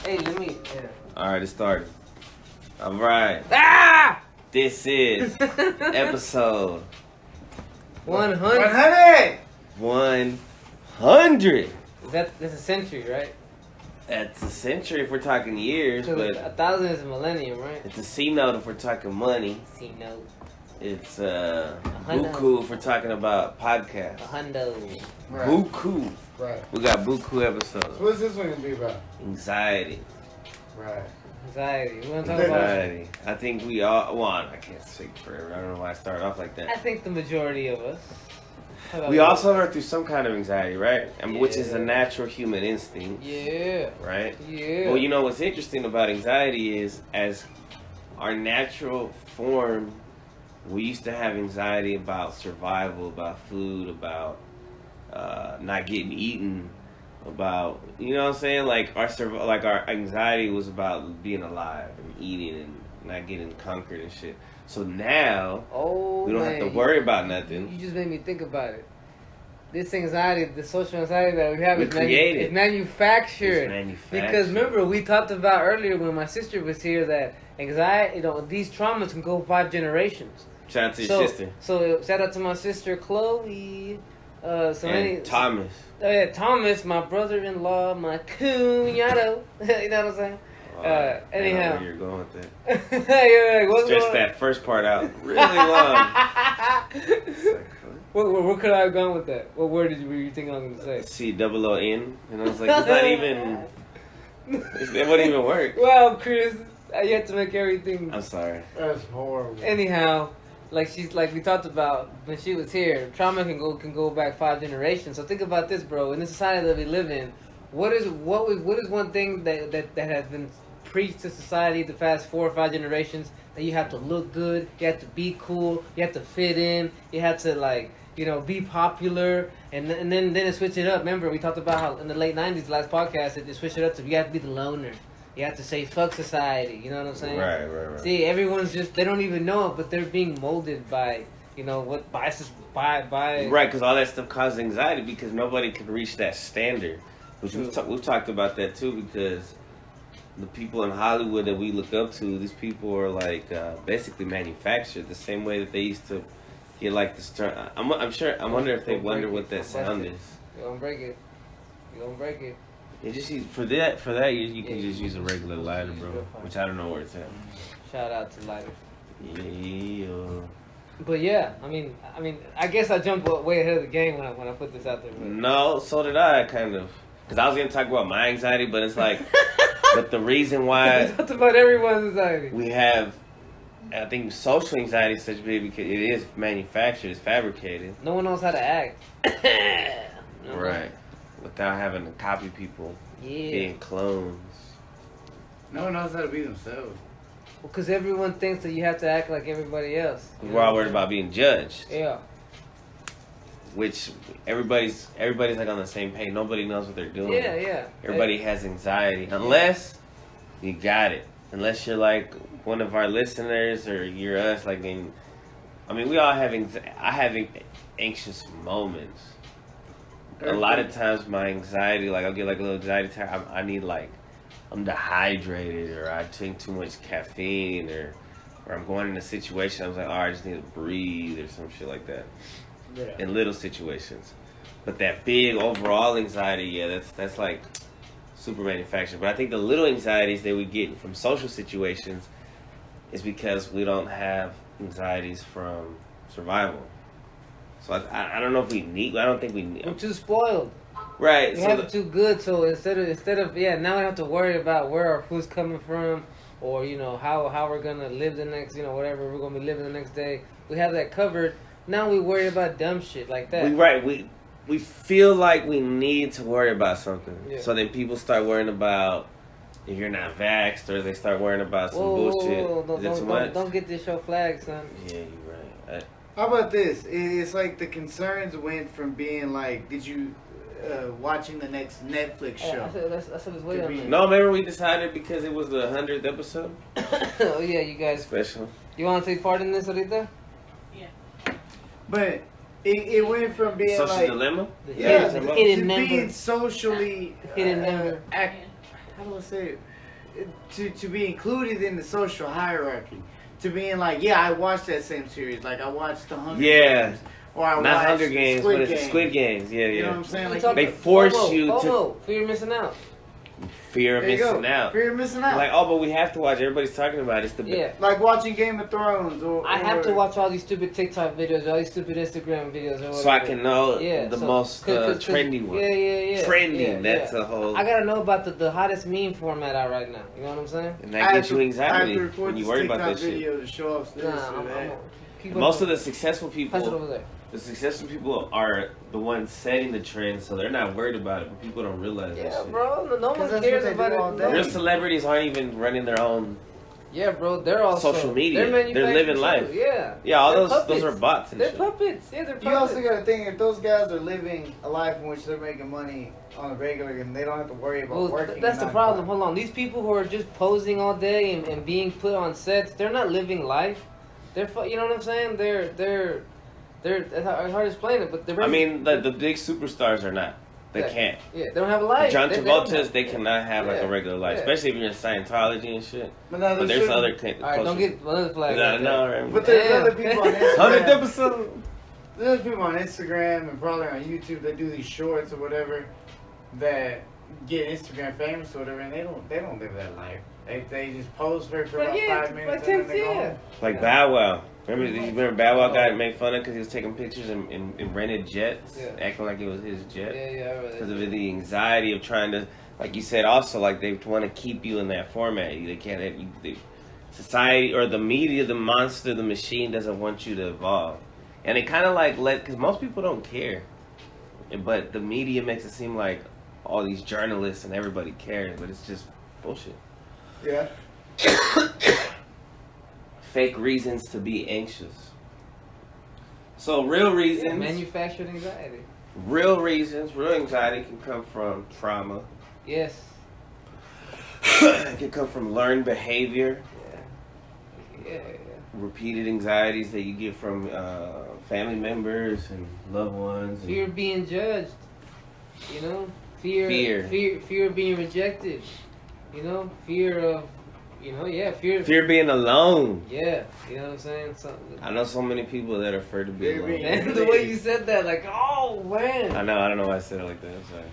Hey, let me. Yeah. All right, it started. All right. Ah! This is episode 100. 100. That's a century, right? That's a century if we're talking years, but 1,000 is a millennium, right? it's a C note if we're talking money. C note. It's buku if we're talking about podcasts. A hundo. Right. Buku. Right. We got buku episodes. So what's this one gonna be about? Anxiety. Right. Anxiety. We want to talk about. Anxiety. I think we all. Well, I can't speak forever. I don't know why I started off like I that. think the majority of us. How about We you? also are through some kind of anxiety, right? Which is a Yeah. natural human instinct. Yeah. Right? Yeah. Well, you know what's interesting about anxiety is as our natural form, we used to have anxiety about survival, about food, about not getting eaten, about, you know what I'm saying? Like our anxiety was about being alive and eating and not getting conquered and shit. So now we don't have to worry about nothing. You just made me think about it. This anxiety, the social anxiety that we have, We is created. it's manufactured. It's manufactured. Because remember, we talked about earlier when my sister was here that anxiety, these traumas can go 5 generations. Shout out to your sister. So shout out to my sister Chloe. And Thomas. Oh yeah, Thomas, my brother-in-law, my cuñado. You know what I'm saying? Anyhow. I know where you're going with that. Yeah, what's Stretch going that first part out really long. Where could I have gone with that? What word were you thinking I was going to say? COON, and I was like, it's not even. It wouldn't even work. Well, Chris, you have to make everything. I'm sorry. That's horrible. Anyhow, like we talked about when she was here, trauma can go back 5 generations. So think about this, bro. In the society that we live in, what is one thing that has been preached to society the past 4 or 5 generations, that you have to look good, you have to be cool, you have to fit in, you have to be popular, and then it switch it up. Remember, we talked about how in the late 90s, last podcast, it switched it up to you have to be the loner. You have to say fuck society. You know what I'm saying? Right. See, everyone's they don't even know it, but they're being molded by, what biases by. Right, because all that stuff causes anxiety because nobody can reach that standard. Which we've talked about that too, because the people in Hollywood that we look up to, these people are like basically manufactured the same way that they used to get like this term. I wonder if they wonder what that sound is. You're gonna break it. You just use, for that you can just use a regular lighter, bro. Which I don't know where it's at. Shout out to lighters. Yeah. But yeah, I mean, I guess I jumped way ahead of the game when I put this out there. But. No, so did I, kind of. Because I was going to talk about my anxiety, but it's like, but the reason why we talked about everyone's anxiety. We have, I think, social anxiety is such big because it is manufactured, it's fabricated. No one knows how to act. Right. Without having to copy people, being clones. No one knows how to be themselves. Well, because everyone thinks that you have to act like everybody else. We're all worried about being judged. Yeah. Which everybody's like on the same page. Nobody knows what they're doing. Yeah. Everybody has anxiety unless you got it. Unless you're like one of our listeners or you're us. Like, we all have I have anxious moments. A lot of times my anxiety, like I'll get like a little anxiety attack. I need I'm dehydrated or I drink too much caffeine or I'm going in a situation. I was like, I just need to breathe or some shit like that. Yeah. In little situations. But that big overall anxiety, that's like super manufactured. But I think the little anxieties that we get from social situations is because we don't have anxieties from survival. So I don't know if we need. I don't think we need. We're too spoiled. Right. We have it too good. So instead of now we don't have to worry about where our food's coming from, or how we're gonna live the next whatever we're gonna be living the next day. We have that covered. Now we worry about dumb shit like that. We feel like we need to worry about something. Yeah. So then people start worrying about if you're not vaxxed, or they start worrying about some bullshit. Whoa. Don't get this show flagged, son. Yeah, you're right. How about this? It's like the concerns went from being like, did you watching the next Netflix show? I said it's way on there. No, remember we decided because it was the 100th episode? Oh yeah, you guys. Special. You want to take part in this, Rita? But it went from being Social like dilemma. The hidden to member. being socially Hidden member. how do I say it? To be included in the social hierarchy. To being like, yeah, I watched that same series. Like, I watched The Hunger Games. Or I Not watched Hunger Games, Squid but it's Games. Squid Games. Yeah, You know what yeah. I'm saying? We Like, They force FOMO, you to FOMO, fear of missing out. fear of there you missing go. out. Fear of missing out. Like, oh, but we have to watch. Everybody's talking about it. It's the Yeah. Like watching Game of Thrones. I have to watch all these stupid TikTok videos, all these stupid Instagram videos, or whatever. so I can know the so- most 'cause- trendy one. Yeah. Trending. Yeah, That's yeah. a whole. I gotta know about the hottest meme format out right now. You know what I'm saying? And that gives you I anxiety have to record when you this worry about TikTok that shit. video to show off this Nah, or I'm that. keep Most up. of the successful Pass it people, over there. the successful people are the ones setting the trend, so they're not worried about it. But people don't realize that Yeah, shit. bro. No 'Cause one that's cares what they about do it. all day. Real celebrities aren't even running their own. Yeah, bro. They're also Social media. They're, They're living manufacturing life. too. Yeah. Yeah, all They're those puppets. are bots and They're shit. puppets. Yeah, they're puppets. You also got to think if those guys are living a life in which they're making money on a regular and they don't have to worry about Well, working. that's the 9 to problem. 5. Hold on. These people who are just posing all day and being put on sets, they're not living life. They're, you know what I'm saying? They're it's hard to explain it, but they're. I mean, the big superstars are not. They Yeah. can't. Yeah, they don't have a life. John They don't Travolta's, have- they cannot have like Yeah. a regular life, Yeah. especially if you're in Scientology and shit. But, now But there's certain- other. All right, don't get another flag. I like know, that. right? But there's Damn. other people on 100th Instagram. episode. There's people on Instagram and probably on YouTube that do these shorts or whatever that get Instagram famous or whatever, and they don't live that life. They just pose for But about yeah, 5 minutes like and then they go 10, home. Like Bow Wow. Remember Bow Wow got made fun of because he was taking pictures in rented jets, Yeah. acting like it was his jet. Yeah, I remember Because that. of the anxiety of trying to, like you said, also like they want to keep you in that format. They can't. Society or the media, the monster, the machine doesn't want you to evolve, and they kind of like because most people don't care, but the media makes it seem like all these journalists and everybody cares, but it's just bullshit. Yeah. Fake reasons to be anxious. So real reasons. Manufactured anxiety. Real reasons, real anxiety can come from trauma. Yes. It can come from learned behavior, Yeah. repeated anxieties that you get from family members and loved ones. Fear of being judged. You know? Fear of being rejected. You know? Fear of, fear Fear of being alone. Yeah, you know what I'm saying? I know so many people that are afraid to be Fear of alone. being- Man, the way you said that, like, oh man. I don't know why I said it like that. I'm sorry.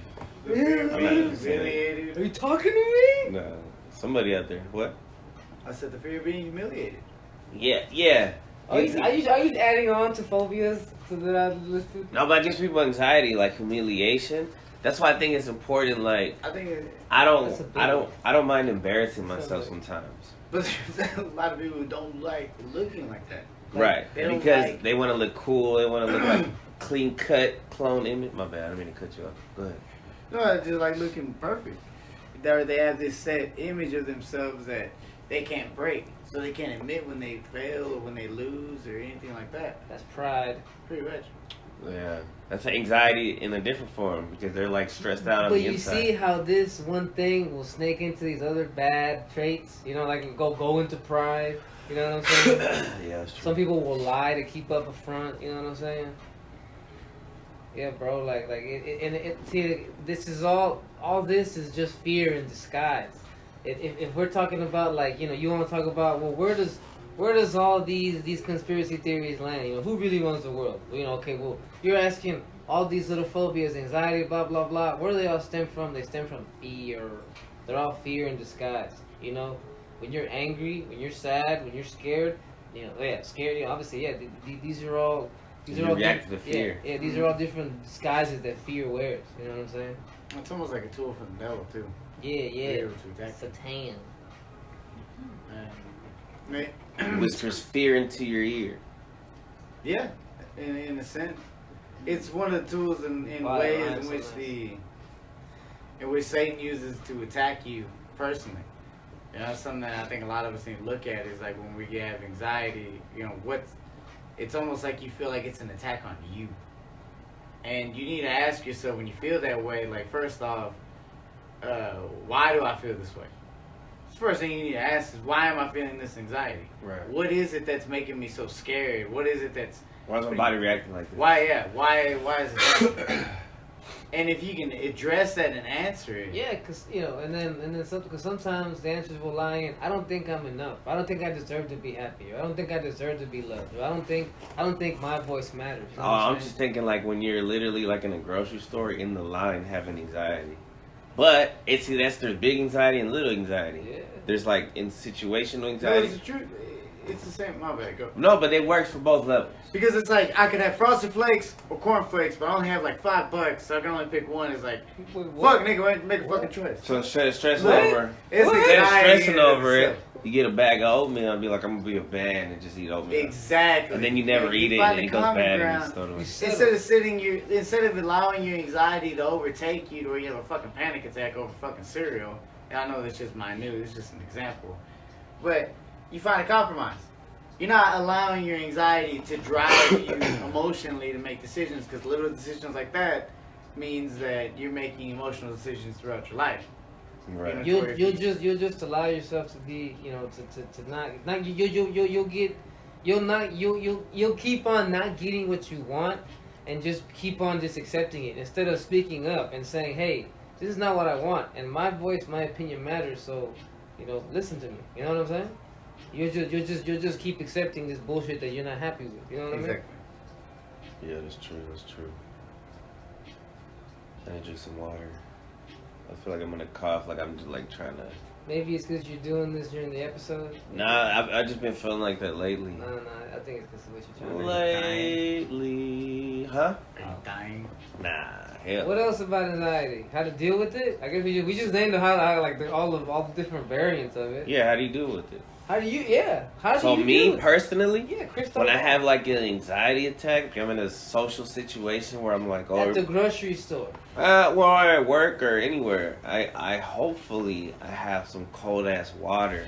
I'm not even saying humiliated. Are you talking to me? No, somebody out there. What? I said the fear of being humiliated. Yeah. Are you adding on to phobias that I listed? No, but it gives people anxiety, like humiliation. That's why I think it's important. Like I think, I That's a big don't mind embarrassing That's myself a big- sometimes. but there's a lot of people who don't like looking like that. Right, they don't because like- they want to look cool. They want to look like clean cut, clone image. My bad, I didn't mean to cut you off. Go ahead. No, I just like looking perfect. They have this set image of themselves that they can't break, so they can't admit when they fail or when they lose or anything like that. That's pride. Pretty much. Yeah, that's anxiety in a different form because they're like stressed out on But the you inside. see how this one thing will snake into these other bad traits? You know, like go into pride. You know what I'm saying? Yeah, that's true. Some people will lie to keep up a front. You know what I'm saying? Yeah, bro. See, this is all this is just fear in disguise. If we're talking about you want to talk about where does all these conspiracy theories land? You know, who really runs the world? You know, okay, well, you're asking all these little phobias, anxiety, blah blah blah. Where do they all stem from? They stem from fear. They're all fear in disguise. You know, when you're angry, when you're sad, when you're scared. You know, scared. You know, obviously, these are all. These You are all react to fear. Yeah, these are all different disguises that fear wears. You know what I'm saying? It's almost like a tool for the devil too. Yeah. Fear to attack. Satan. Whispers fear into your ear. Yeah, in a sense, it's one of the tools in Wow, ways that's in so which nice. in which Satan uses to attack you personally. You know, something that I think a lot of us need to look at is like when we have anxiety. You know, it's almost like you feel like it's an attack on you, and you need to ask yourself when you feel that way. Like, first off, why do I feel this way? The first thing you need to ask is, why am I feeling this anxiety? Right. What is it that's making me so scared? What is it that's Why is my body reacting like this? why is it that? And if you can address that and answer it. Yeah, cause and then cause sometimes the answers will lie in. I don't think I'm enough. I don't think I deserve to be happy. Or I don't think I deserve to be loved. Or I don't think my voice matters. You know I'm just thinking like when you're literally like in a grocery store in the line having anxiety. But that's there's big anxiety and little anxiety. Yeah. There's like in situational No, anxiety. it's the truth. It's the same. My bad. Go. No, but it works for both levels. Because it's like I could have Frosted Flakes or Corn Flakes, but I only have like $5, so I can only pick one. It's like, fuck, nigga, make a fucking choice. So instead of stressing What? over, It's instead of anxiety stressing in over it, itself. you get a bag of oatmeal and be like, I'm gonna be a band and just eat oatmeal. Exactly. And then you never eat it and it goes bad and you throw it away. Instead of allowing your anxiety to overtake you to where you have a fucking panic attack over fucking cereal, and I know that's just minute, it's just an example, but you find a compromise. You're not allowing your anxiety to drive you emotionally to make decisions, because little decisions like that means that you're making emotional decisions throughout your life. Right. You'll just allow yourself to be, to not you'll keep on not getting what you want, and just keep on just accepting it instead of speaking up and saying, hey, this is not what I want, and my voice, my opinion matters, so listen to me. You know what I'm saying? You'll just keep accepting this bullshit that you're not happy with. You know what I mean? Yeah, that's true. I need to drink some water. I feel like I'm gonna cough, like I'm just like trying to. Maybe it's because you're doing this during the episode. Nah, I've just been feeling like that lately. No, I think it's because of what you're trying to Lately, huh? Are you dying? Nah, hell. What else about anxiety? How to deal with it? I guess we just named all the different variants of it. Yeah, how do you deal with it? How do you? Yeah. How do So you me do it? personally, Yeah, Chris. when I have like an anxiety attack, I'm in a social situation where I'm like, at the grocery store. or at work or anywhere, I hopefully I have some cold ass water.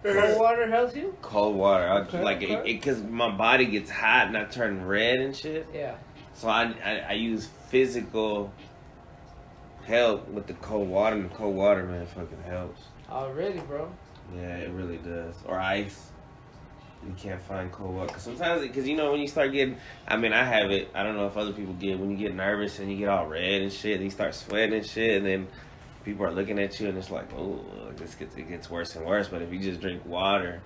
Cold water helps you. Cold water, Okay. because my body gets hot and I turn red and shit. Yeah. So I use physical help with the cold water, and the cold water, man, fucking helps. Already, bro. Yeah, it really does. Or ice. You can't find cold water. Because sometimes, when you start getting, I have it, I don't know if other people get, when you get nervous and you get all red and shit, and you start sweating and shit, and then people are looking at you and it's like, oh, it gets worse and worse. But if you just drink water,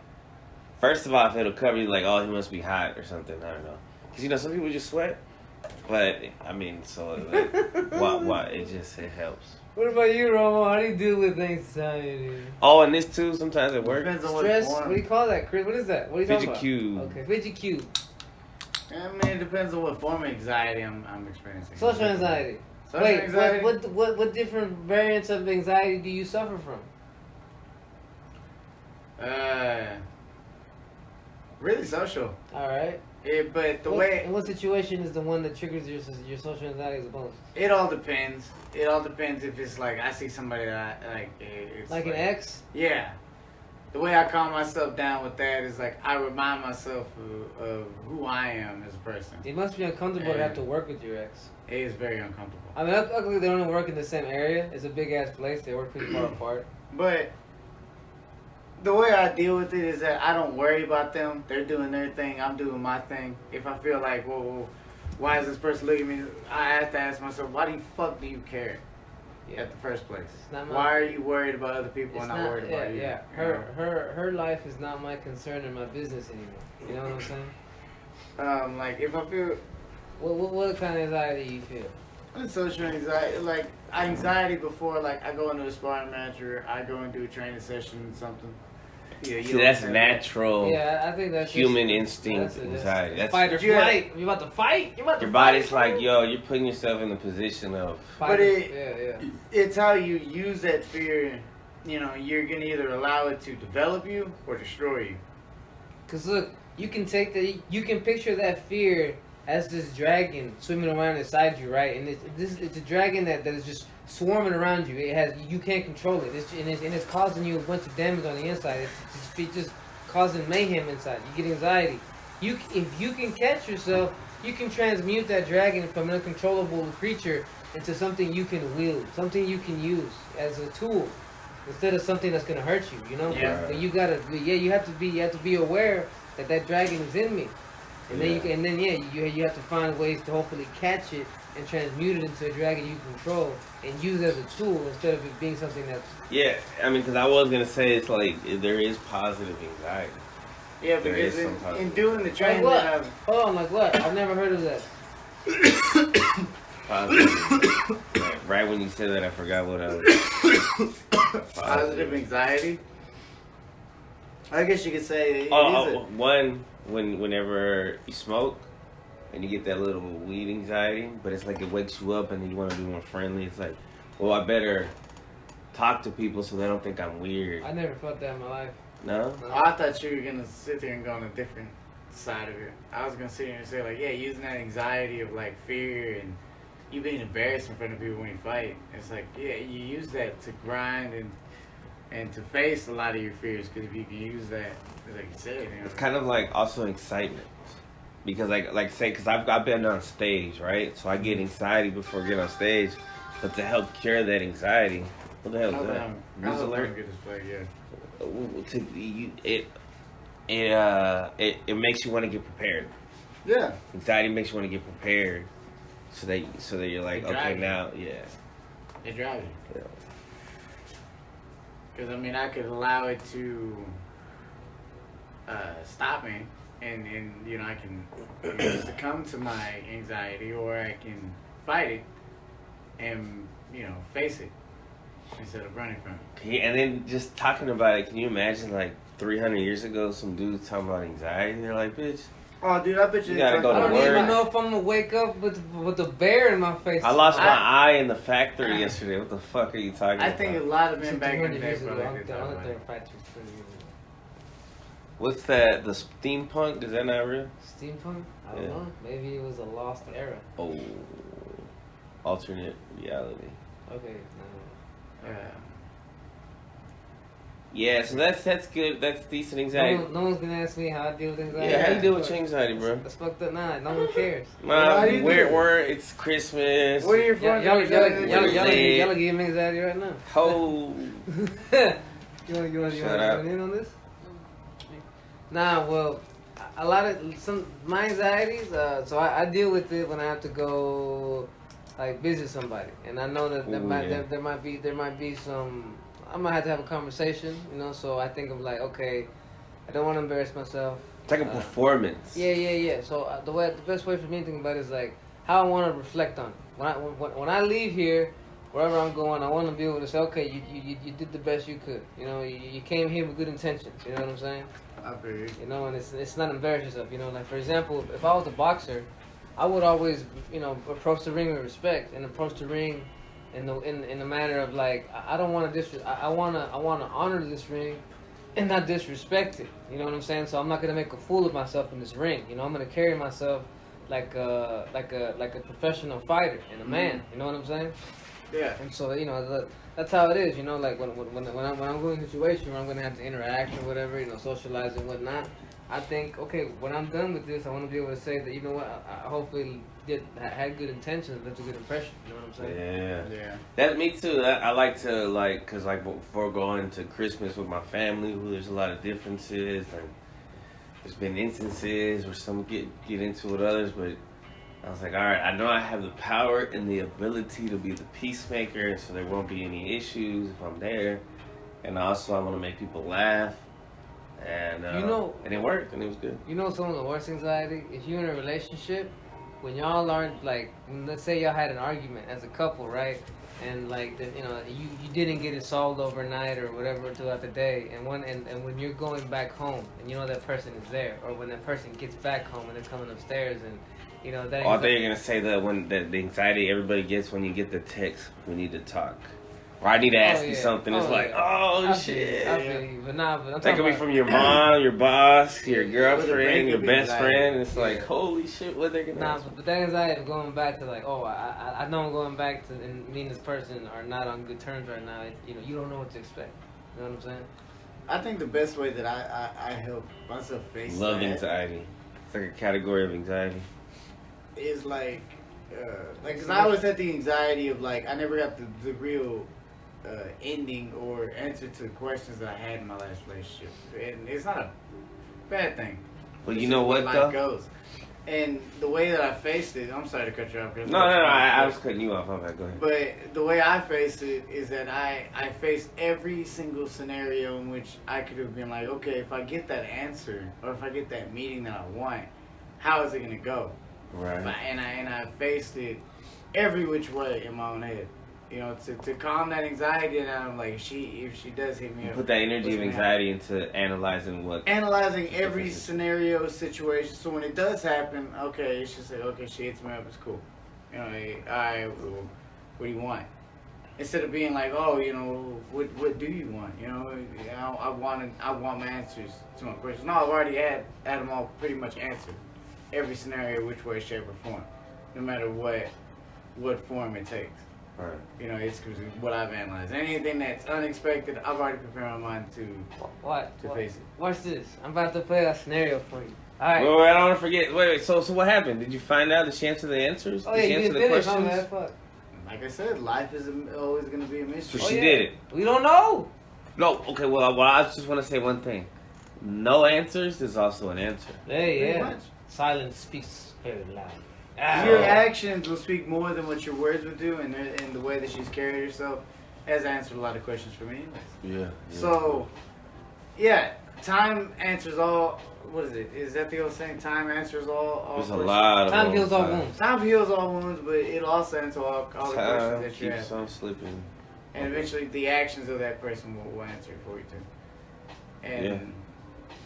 first of all, if it'll cover you, like, oh, he must be hot or something, I don't know. Because, some people just sweat. But, so, like, it helps. What about you, Romo? How do you deal with anxiety? Oh, and this too, sometimes it works. Depends on Stress? what What do you call that, Chris? What is that? What are you talking about? Fidget-cube. Okay, fidget cube. it depends on what form of anxiety I'm experiencing. Social anxiety. Social Wait, anxiety? what different variants of anxiety do you suffer from? Really social. All right. But In what situation is the one that triggers your social anxiety the most? it all depends. It all depends if it's like I see somebody that it's Like an ex? Yeah. The way I calm myself down with that is like I remind myself of who I am as a person. It must be uncomfortable to have to work with your ex. It is very uncomfortable. Luckily they don't work in the same area. It's a big ass place. They work pretty far apart. But the way I deal with it is that I don't worry about them. They're doing their thing. I'm doing my thing. If I feel like, whoa, why is this person looking at me? I have to ask myself, why the fuck do you care at the first place? Why are you worried about other people and not worried about you? Yeah, her life is not my concern or my business anymore. You know what I'm saying? Like if I feel... What kind of anxiety do you feel? It's social anxiety, like anxiety before, like I go into a sparring match or I go and do a training session or something. Yeah, See, that's natural. Yeah, I think that's human instinct anxiety. That's fight or flight. You about to fight? Your body's like, yo, you're putting yourself in the position of. But it's how you use that fear. You're gonna either allow it to develop you or destroy you. Cause look, you can picture that fear as this dragon swimming around inside you, right? And it's a dragon that is just swarming around you. You can't control it. It's causing you a bunch of damage on the inside. It's just causing mayhem inside. You get anxiety. If you can catch yourself, you can transmute that dragon from an uncontrollable creature into something you can wield, something you can use as a tool instead of something that's gonna hurt you. Yeah. But you have to be aware that dragon is in me. And then you have to find ways to hopefully catch it and transmute it into a dragon you control and use it as a tool instead of it being something that's... Yeah, I mean, because I was going to say it's like there is positive anxiety. Yeah, There because is some positive. in doing the Like training what? that I've... Hold on, like what? I've never heard of that. Positive. Right when you said that, I forgot what I was... Positive anxiety. I guess you could say. One, whenever you smoke and you get that little weed anxiety, but it's like it wakes you up and then you want to be more friendly. It's like, well, I better talk to people so they don't think I'm weird. I never felt that in my life. No? I thought you were gonna sit there and go on a different side of it. I was gonna sit here and say like, yeah, using that anxiety of like fear and you being embarrassed in front of people when you fight. It's like, yeah, you use that to grind and to face a lot of your fears. Because if you can use that, like you said, you know, It's kind of like also excitement. Because because I've been on stage, right? So I get anxiety before I get on stage. But to help cure that anxiety, what the hell is that? News alert? It makes you want to get prepared. Yeah. Anxiety makes you want to get prepared, so that you're like, okay, now, yeah. It drives you. Yeah. Because, I mean, I could allow it to stop me, and you know, I can succumb to my anxiety, or I can fight it and, you know, face it instead of running from it. And then just talking about it, can you imagine, like, 300 years ago, some dudes talking about anxiety? They're like, bitch. Oh, dude, I bet You gotta go I to don't work. even know if I'm gonna wake up with a bear in my face. I lost my eye in the factory yesterday. What the fuck are you talking I about? think a lot of men back in the 200 day years ago, probably did talk about it. What's that? The steampunk? Is that not real? Steampunk? I don't Yeah. know. Maybe it was a lost era. Oh, alternate reality. Okay. Yeah. Yeah, so that's good. That's decent anxiety. No one's gonna ask me how I deal with anxiety. Yeah, how you deal with your anxiety, bro? That's fucked up. Nah, no one cares. How do you do it? Where it's Christmas. What are your Y'all friends? y'all give me anxiety right now. Ho. You want Shut up. in on this? Nah, well, a lot of my anxieties. So I deal with it when I have to go like visit somebody, and I know that there might be some. I might have to have a conversation, you know. So I think of like, okay, I don't want to embarrass myself. It's like a performance. Yeah. So the best way for me to think about it is like how I want to reflect on it. When I leave here, wherever I'm going, I want to be able to say, okay, you did the best you could. You know, you came here with good intentions. You know what I'm saying? I feel you. You know, and it's not embarrass yourself. You know, like for example, if I was a boxer, I would always, you know, approach the ring with respect and approach the ring in the manner of like I don't want to I want to honor this ring and not disrespect it. You know what I'm saying? So I'm not gonna make a fool of myself in this ring. You know, I'm gonna carry myself like a professional fighter and a man. You know what I'm saying? Yeah. And so, you know, that's how it is, you know, like when I'm going to a situation where I'm going to have to interact or whatever, you know, socialize and whatnot, I think, okay, when I'm done with this, I want to be able to say that, you know what, I hopefully had good intentions, left a good impression, you know what I'm saying? Yeah. That me too. I like to cause like before going to Christmas with my family, who there's a lot of differences, and there's been instances where some get into with others, but I was like, all right, I know I have the power and the ability to be the peacemaker, and so there won't be any issues if I'm there. And also, I want to make people laugh, and and it worked, and it was good. You know, some of the worst anxiety, if you're in a relationship, when y'all aren't like, let's say y'all had an argument as a couple, right? And like, you know, you didn't get it solved overnight or whatever throughout the day, and when you're going back home, and you know that person is there, or when that person gets back home and they're coming upstairs and. You know, that I thought you were gonna say that when the anxiety everybody gets when you get the text, we need to talk, or I need to ask you something. It's like, oh shit. I feel you, but I'm that could be from your mom, your boss, your girlfriend, your best anxiety. friend. It's like, holy shit, what they're gonna ask? But that anxiety of going back to like, oh, I know I'm going back to, and me and this person are not on good terms right now. You know, you don't know what to expect. You know what I'm saying? I think the best way that I help myself face that Anxiety. It's like a category of anxiety. is like, because I always had the anxiety of like I never got the real ending or answer to the questions that I had in my last relationship, and it's not a bad thing. Well, This you know is what life though? goes. And the way that I faced it, I'm sorry to cut you off, Chris. No, I was cutting you off. Okay, go ahead. But the way I faced it is that I faced every single scenario in which I could have been like, okay, if I get that answer or if I get that meeting that I want, how is it gonna go? Right. And I faced it every which way in my own head. You know, to calm that anxiety down. Like if she does hit me You up, put that energy what's of gonna anxiety into analyzing analyzing every differences. scenario, situation. So when it does happen, okay, it's just like, okay, she hits me up, it's cool. You know, hey, all right, well, what do you want? Instead of being like, oh, you know, what do you want? You know, I want my answers to my questions. No, I've already had them all pretty much answered. Every scenario, which way, shape, or form, no matter what form it takes. Right. You know, it's what I've analyzed. Anything that's unexpected, I've already prepared my mind to face it. Watch this. I'm about to play a scenario for you. All right. Wait, I don't want to forget. Wait. So what happened? Did you find out? Did she answer the answers? Oh Did yeah, she you answer didn't the finish. Oh questions? man, fuck. Like I said, life is always going to be a mystery. So she did it. We don't know. No. Okay. Well, I just want to say one thing. No answers is also an answer. Hey, Pretty yeah. much. Silence speaks very loud. Your actions will speak more than what your words would do, and the way that she's carried herself has answered a lot of questions for me. Yeah. So, yeah, time answers all. What is it? Is that the old saying? Time answers all There's a questions? lot of Time heals all wounds. Time heals all wounds, but it'll also answer all the questions Time that you keeps have. on slipping. And eventually, the actions of that person will answer it for you too. And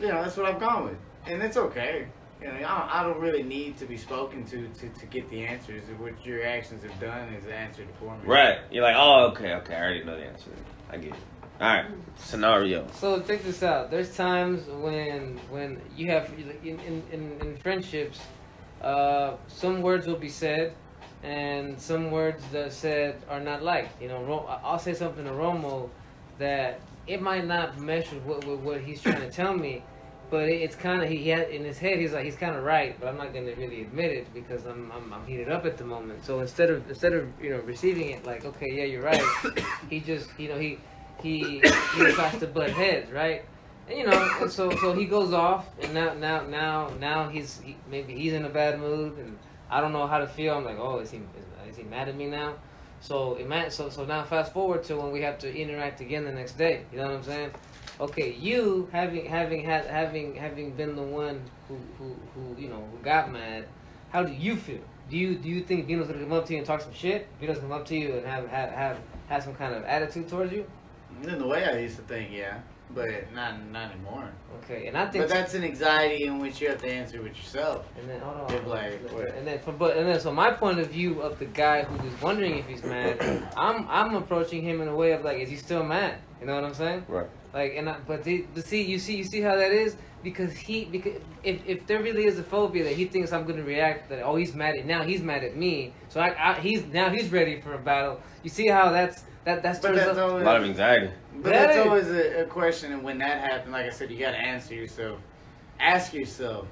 you know, that's what I've gone with, and it's okay. You know, I don't really need to be spoken to get the answers. What your actions have done is answered it for me. Right. You're like, oh, okay. I already know the answer. I get it. All right. Scenario. So check this out. There's times when you have in friendships, some words will be said, and some words that said are not liked. You know, I'll say something to Romo that it might not mesh with what he's trying to tell me. But it's kind of he had in his head. He's kind of right, but I'm not gonna really admit it because I'm heated up at the moment. So instead of receiving it like, okay, yeah, you're right, he just he decides to butt heads, right? And and so he goes off, and now maybe he's in a bad mood, and I don't know how to feel. I'm like, oh, is he mad at me now? So now fast forward to when we have to interact again the next day. You know what I'm saying? Okay, you having been the one who got mad, how do you feel? Do you think Vino's gonna come up to you and talk some shit? Vino's gonna come up to you and have some kind of attitude towards you? In the way I used to think, yeah, but not anymore. Okay, and I think. But that's an anxiety in which you have to answer with yourself. And then so my point of view of the guy who is wondering if he's mad, I'm approaching him in a way of like, is he still mad? You know what I'm saying? Right. Like, you see how that is because if there really is a phobia that he thinks I'm gonna react that he's mad at me, so he's ready for a battle. You see how that's a lot of anxiety. But that's always a question, and when that happens, like I said, you gotta answer yourself. Ask yourself,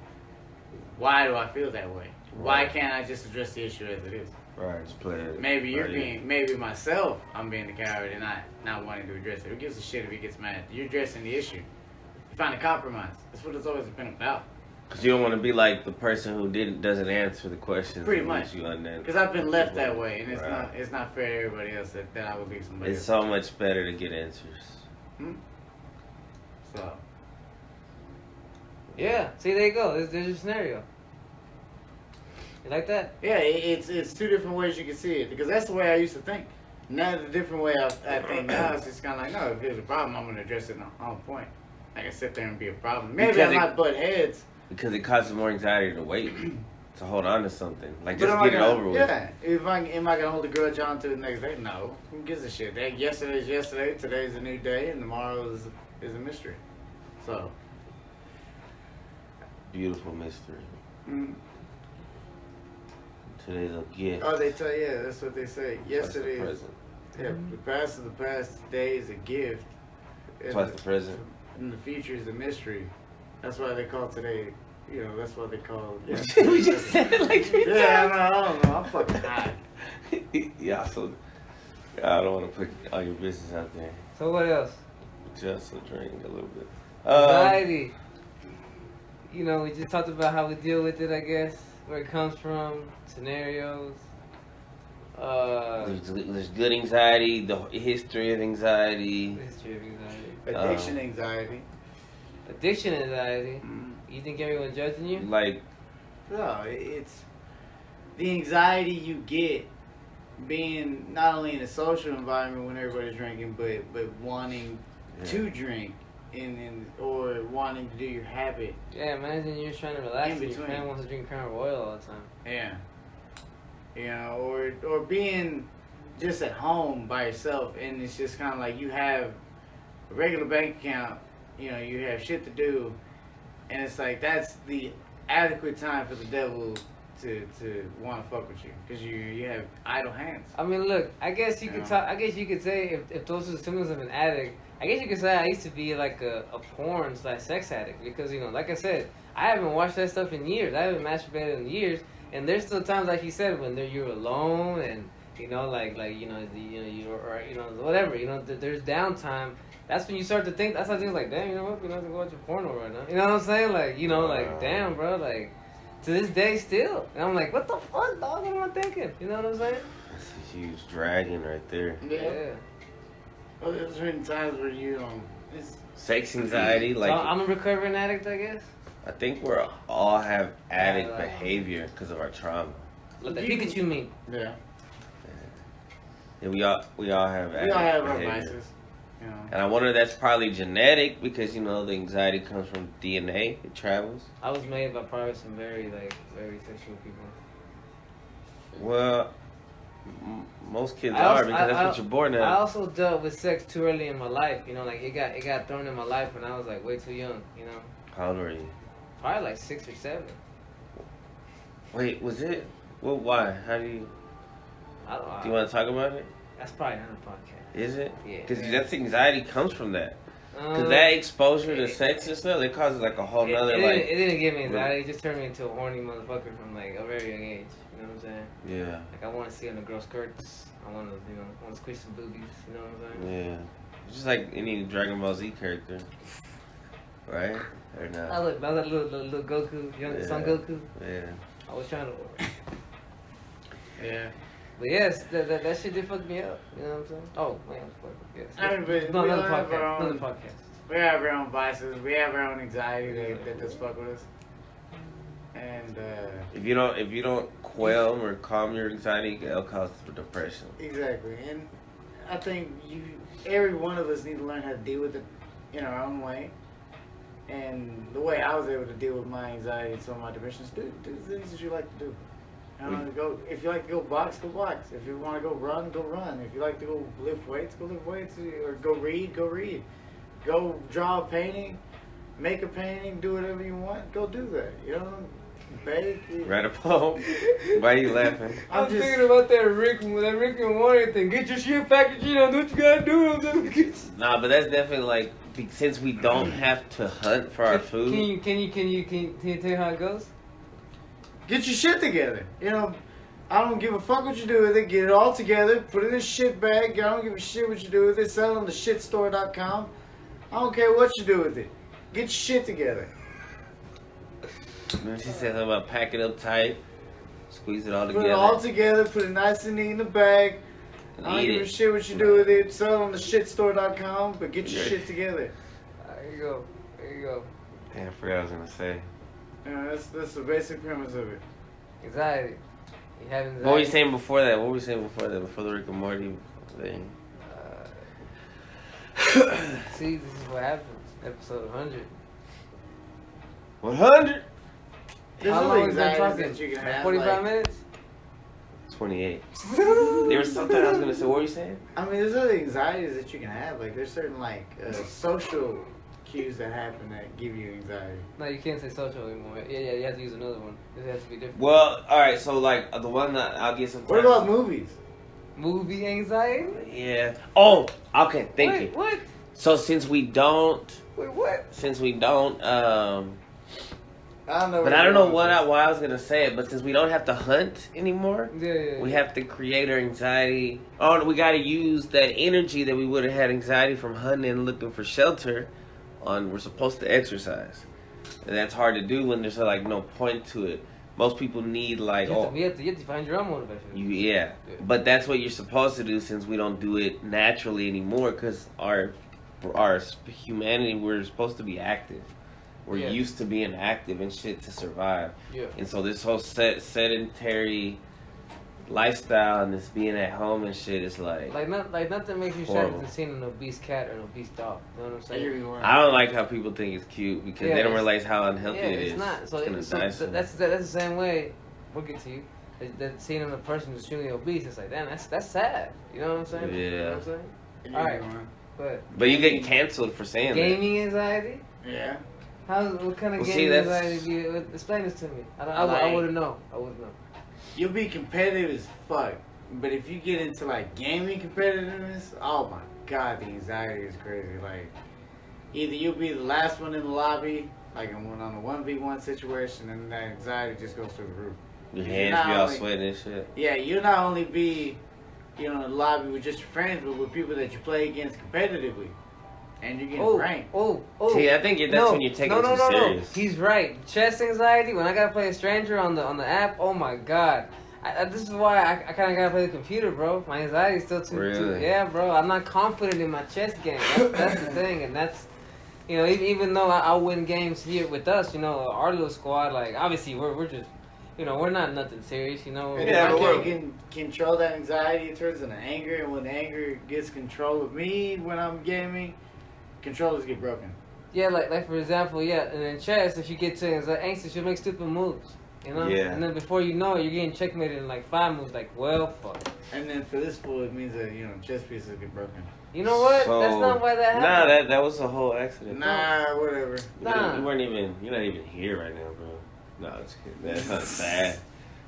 why do I feel that way? Right. Why can't I just address the issue as it is? Right, just play it. Maybe myself, I'm being the coward and not wanting to address it. Who gives a shit if he gets mad? You're addressing the issue. You find a compromise. That's what it's always been about. Because you don't want to be like the person who doesn't answer the questions. Pretty much. Because I've been left that way, and it's not fair to everybody else that I would leave somebody It's else. so much better to get answers. So. Yeah. See, there you go. There's your scenario. You like that? Yeah, it's two different ways you can see it, because that's the way I used to think. Now the different way I think now is just kind of like, no, if there's a problem, I'm gonna address it on point. I can sit there and be a problem. Maybe I might butt heads. Because it causes more anxiety to wait, to hold on to something. Like, just get it over with. Yeah. Am I gonna hold a grudge on to the next day? No. Who gives a shit? Yesterday's yesterday. Today's a new day, and tomorrow is a mystery. So. Beautiful mystery. Mm. Today's a gift. Oh, they tell you, that's what they say. Yesterday is present. Yeah, the past is the past. Today is a gift. Twice the present. And the future is a mystery. That's why they call today. That's why they call. Yeah. We just said it like 3 times. I don't know. I'm fucking hot. Yeah, so I don't want to put all your business out there. So what else? Just a drink a little bit. Anxiety. you know, we just talked about how we deal with it, I guess, where it comes from, scenarios. There's good anxiety, the history of anxiety. History of anxiety. Addiction anxiety. Addiction anxiety. You think everyone's judging you? Like, No, it's the anxiety you get being not only in a social environment when everybody's drinking, but wanting to drink or wanting to do your habit. Yeah, imagine you're trying to relax and your between. friend wants to drink Crown Royal all the time. Yeah. You know, or being just at home by yourself, and it's just kind of like you have a regular bank account, you know, you have shit to do, and it's like that's the adequate time for the devil to want to fuck with you, because you have idle hands. I mean, look, I guess you could talk. I guess you could say if those are the symptoms of an addict. I guess you could say I used to be like a porn/sex addict, because, you know, like I said, I haven't watched that stuff in years. I haven't masturbated in years, and there's still times, like you said, when you're alone and, you know, like whatever, you know, there's downtime. That's when you start to think. That's how things like, damn, you know what, we don't have to go watch a porno right now. You know what I'm saying? Like, you know, like, damn, bro, like, to this day still. And I'm like, what the fuck, dog? What am I thinking? You know what I'm saying? that's a huge dragon right there. Yeah. Well, there's certain times where you it's Sex anxiety, like, So I'm a recovering addict, I guess. I think we're all have addict behavior because of our trauma. Let the Pikachu mean. yeah. And we all have addict We all have our behavior. vices. You know. And I wonder that's probably genetic because, you know, the anxiety comes from DNA. It travels. I was made by probably some very sexual people. Well, most kids are because that's what you're born I at. also dealt with sex too early in my life. You know, like it got thrown in my life when I was like way too young. You know, How old were you? probably like 6 or 7. Wait, was it? Well, why? How do you? I don't know. Do you want to talk about it? That's probably not a podcast. Is it? Yeah. Because that's anxiety comes from that. Because that exposure to sex and stuff, it causes like a whole nother it didn't give me anxiety. It just turned me into a horny motherfucker from like a very young age. You know what I'm saying? Yeah. Like I want to see on the girl skirts. I want to, you know, squish some boobies. You know what I'm saying? Yeah. It's just like any Dragon Ball Z character, right? Or not? I was that little Goku, young Son Goku. Yeah. I was trying to. Yeah. But yes, that shit did fuck me up. You know what I'm saying? Oh man, fuck yes. I mean, but No, we another all have our podcast. own- Another podcast. We have our own vices. We have our own anxiety that does fuck with us. And If you don't quell or calm your anxiety, it'll cause depression. exactly. And I think every one of us need to learn how to deal with it in our own way. And the way I was able to deal with my anxiety and some of my depression is do things that you like to do. If you like to go box, go box. If you want to go run, go run. If you like to go lift weights, go lift weights. Or go read, go read. Go draw a painting, make a painting, do whatever you want. Go do that. You know, bake. Write a poem. Why are you laughing? I'm just thinking about that Rick and Morty thing. Get your shit packaged, you know, do what you gotta do. Nah, but that's definitely like since we don't have to hunt for our food. Can you tell me how it goes? Get your shit together. You know, I don't give a fuck what you do with it. Get it all together. Put it in a shit bag. I don't give a shit what you do with it. Sell it on the shitstore.com. I don't care what you do with it. Get your shit together. Remember she said something about pack it up tight, squeeze it all Put together. it all together. Put it nice and neat in the bag. And I don't eat give a it. shit what you do with it. Sell it on the shitstore.com. But get your shit together. There you go. There you go. Damn, I forgot what I was gonna say. Yeah, that's the basic premise of it. Anxiety. You have anxiety. What were you saying before that? What were you saying before that? Before the Rick and Morty thing? See, this is what happens. Episode 100. 100. There's How other long has been anxieties talking? that you can Like have. 45 like- minutes? 28. There was something I was gonna say. What were you saying? I mean, there's other anxieties that you can have. Like, there's certain, like, social cues that happen that give you anxiety. No, you can't say social anymore. Yeah, you have to use another one. It has to be different. Well, all right. So like the one that I'll get sometimes. What about movies? Movie anxiety? Yeah. Oh, okay. Thank Wait, you. What? So since we don't, Wait, what? I don't know. but I don't know why I was gonna say it. But since we don't have to hunt anymore, Yeah. we have to create our anxiety. Oh, we got to use that energy that we would have had anxiety from hunting and looking for shelter. We're supposed to exercise. And that's hard to do when there's like no point to it. Most people need like you have to find your own motivation. Yeah, but that's what you're supposed to do since we don't do it naturally anymore. Because our humanity, we're supposed to be active. We're used to being active and shit to survive. Yeah. And so this whole sedentary lifestyle and this being at home and shit is like nothing makes you sad than seeing an obese cat or an obese dog. You know what I'm saying? I don't like how people think it's cute because they don't realize how unhealthy it is. It's not. So that's the same way. We'll get to you. That seeing a person who's extremely obese, it's like, damn, that's sad. You know what I'm saying? Yeah. You know what I'm saying? All right. But you get canceled for saying gaming anxiety? Yeah. What kind of gaming anxiety do you explain this to me? I wouldn't know. You'll be competitive as fuck, but if you get into like gaming competitiveness, oh my god, the anxiety is crazy. Like, either you'll be the last one in the lobby, like on a 1v1 situation, and that anxiety just goes through the roof. Your hands be all sweating and shit. Yeah, you'll not only be, in the lobby with just your friends, but with people that you play against competitively. And you're getting ranked. See, I think that's when you're taking it too serious. He's right. Chest anxiety, when I gotta play a stranger on the app, oh my god. This is why I kind of gotta play the computer, bro. My anxiety is still too. Yeah, bro. I'm not confident in my chess game. That's the thing, and that's, even though I win games here with us, our little squad, like obviously we're just, we're not nothing serious, And if I can control that anxiety, it turns into anger, and when anger gets control of me when I'm gaming, controllers get broken. Yeah, like for example, and in chess, if you get to anxious, you'll make stupid moves. Yeah. And then before you know it, you're getting checkmated in like 5 moves. Like, well, fuck. And then for this fool, it means that chess pieces get broken. You know what? That's not why that happened. Nah, that was a whole accident. Nah, whatever. You're not even here right now, bro. No, it's kidding. That's not sad.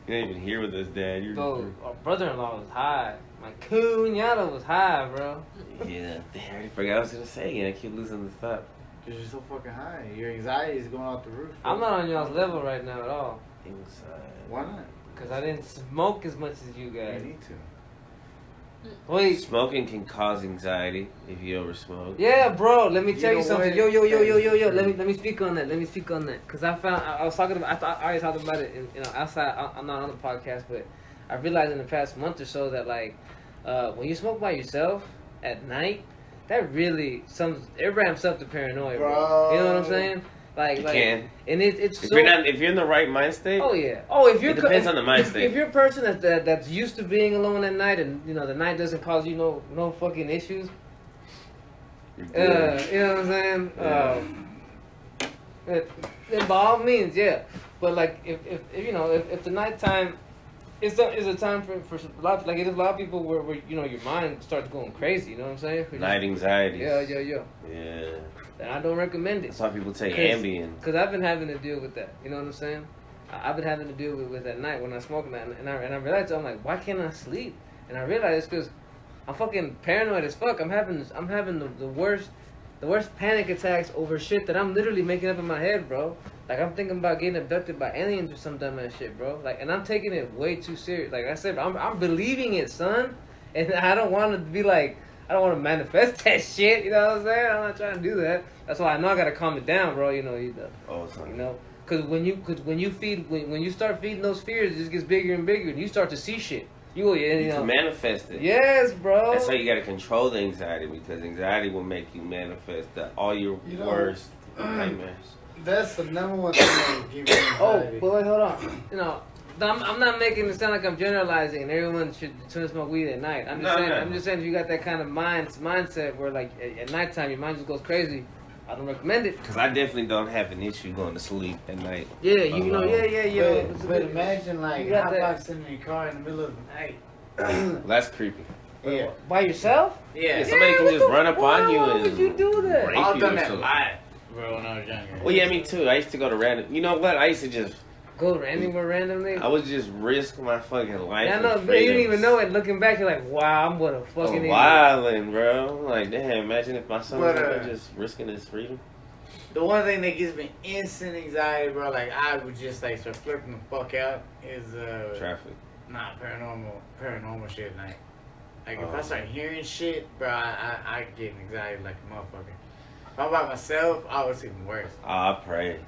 You're not even here with us, Dad. Bro, our brother-in-law was high. My cuñado was high, bro. Yeah, I already forgot what I was gonna say again. I keep losing the thought. Because you're so fucking high. Your anxiety is going off the roof. I'm not on y'all's level right now at all. Why not? Because I didn't smoke as much as you guys. You need to. Wait. Smoking can cause anxiety if you over smoke. Yeah, bro. Let me tell you something. Yo. Let me speak on that. Because I was talking about. I already talked about it. Outside. I'm not on the podcast, but I realized in the past month or so that like, when you smoke by yourself at night, that really it ramps up the paranoia, bro. You know what I'm saying? You can. And it's if you're in the right mind state. Oh yeah. Oh, if you're. It depends on the mind state. If you're a person that's used to being alone at night, and the night doesn't cause you no fucking issues. You know what I'm saying? Yeah. By all means, yeah. But like if the nighttime. It's a time for a lot, like it is a lot of people where your mind starts going crazy. You know what I'm saying? Night anxiety. Yeah. Yeah. And I don't recommend it. That's why people take Ambien. Because I've been having to deal with that. You know what I'm saying? I've been having to deal with that night when I'm smoking that, and I realized I'm like, why can't I sleep? And I realized it's because I'm fucking paranoid as fuck. I'm having the worst panic attacks over shit that I'm literally making up in my head, bro. Like, I'm thinking about getting abducted by aliens or some dumbass shit, bro. Like, and I'm taking it way too serious. Like I said, I'm believing it, son. And I don't want to be like, I don't want to manifest that shit. You know what I'm saying? I'm not trying to do that. That's why I know I gotta calm it down, bro. Because when you start feeding those fears, it just gets bigger and bigger, and you start to see shit. You can manifest it. Yes, bro. That's why you gotta control the anxiety, because anxiety will make you manifest all your worst nightmares. That's the number one thing that will give you anxiety. But wait, hold on. I'm not making it sound like I'm generalizing and everyone should smoke weed at night. I'm just saying if you got that kind of mindset where like at nighttime your mind just goes crazy, I don't recommend it. Because I definitely don't have an issue going to sleep at night. Yeah, yeah. But imagine like hotboxing in your car in the middle of the night. Well, that's creepy. Yeah. By yourself? Yeah. Somebody can just run up on you and. Why would you do that? I've done that a lot, bro, when I was younger. Well, yeah, me too. I used to go to random. You know what? I used to just. Go anywhere randomly? I would just risk my fucking life. I know, but you didn't even know it. Looking back, you're like, wow, I'm what a fucking idiot. Wildin', bro. Like, damn, imagine if my son was just risking his freedom. The one thing that gives me instant anxiety, bro, like, I would just, like, start flipping the fuck out is, traffic. Nah, paranormal shit at night. Like, if I start hearing shit, bro, I get anxiety like a motherfucker. If I'm by myself, it's even worse. I pray.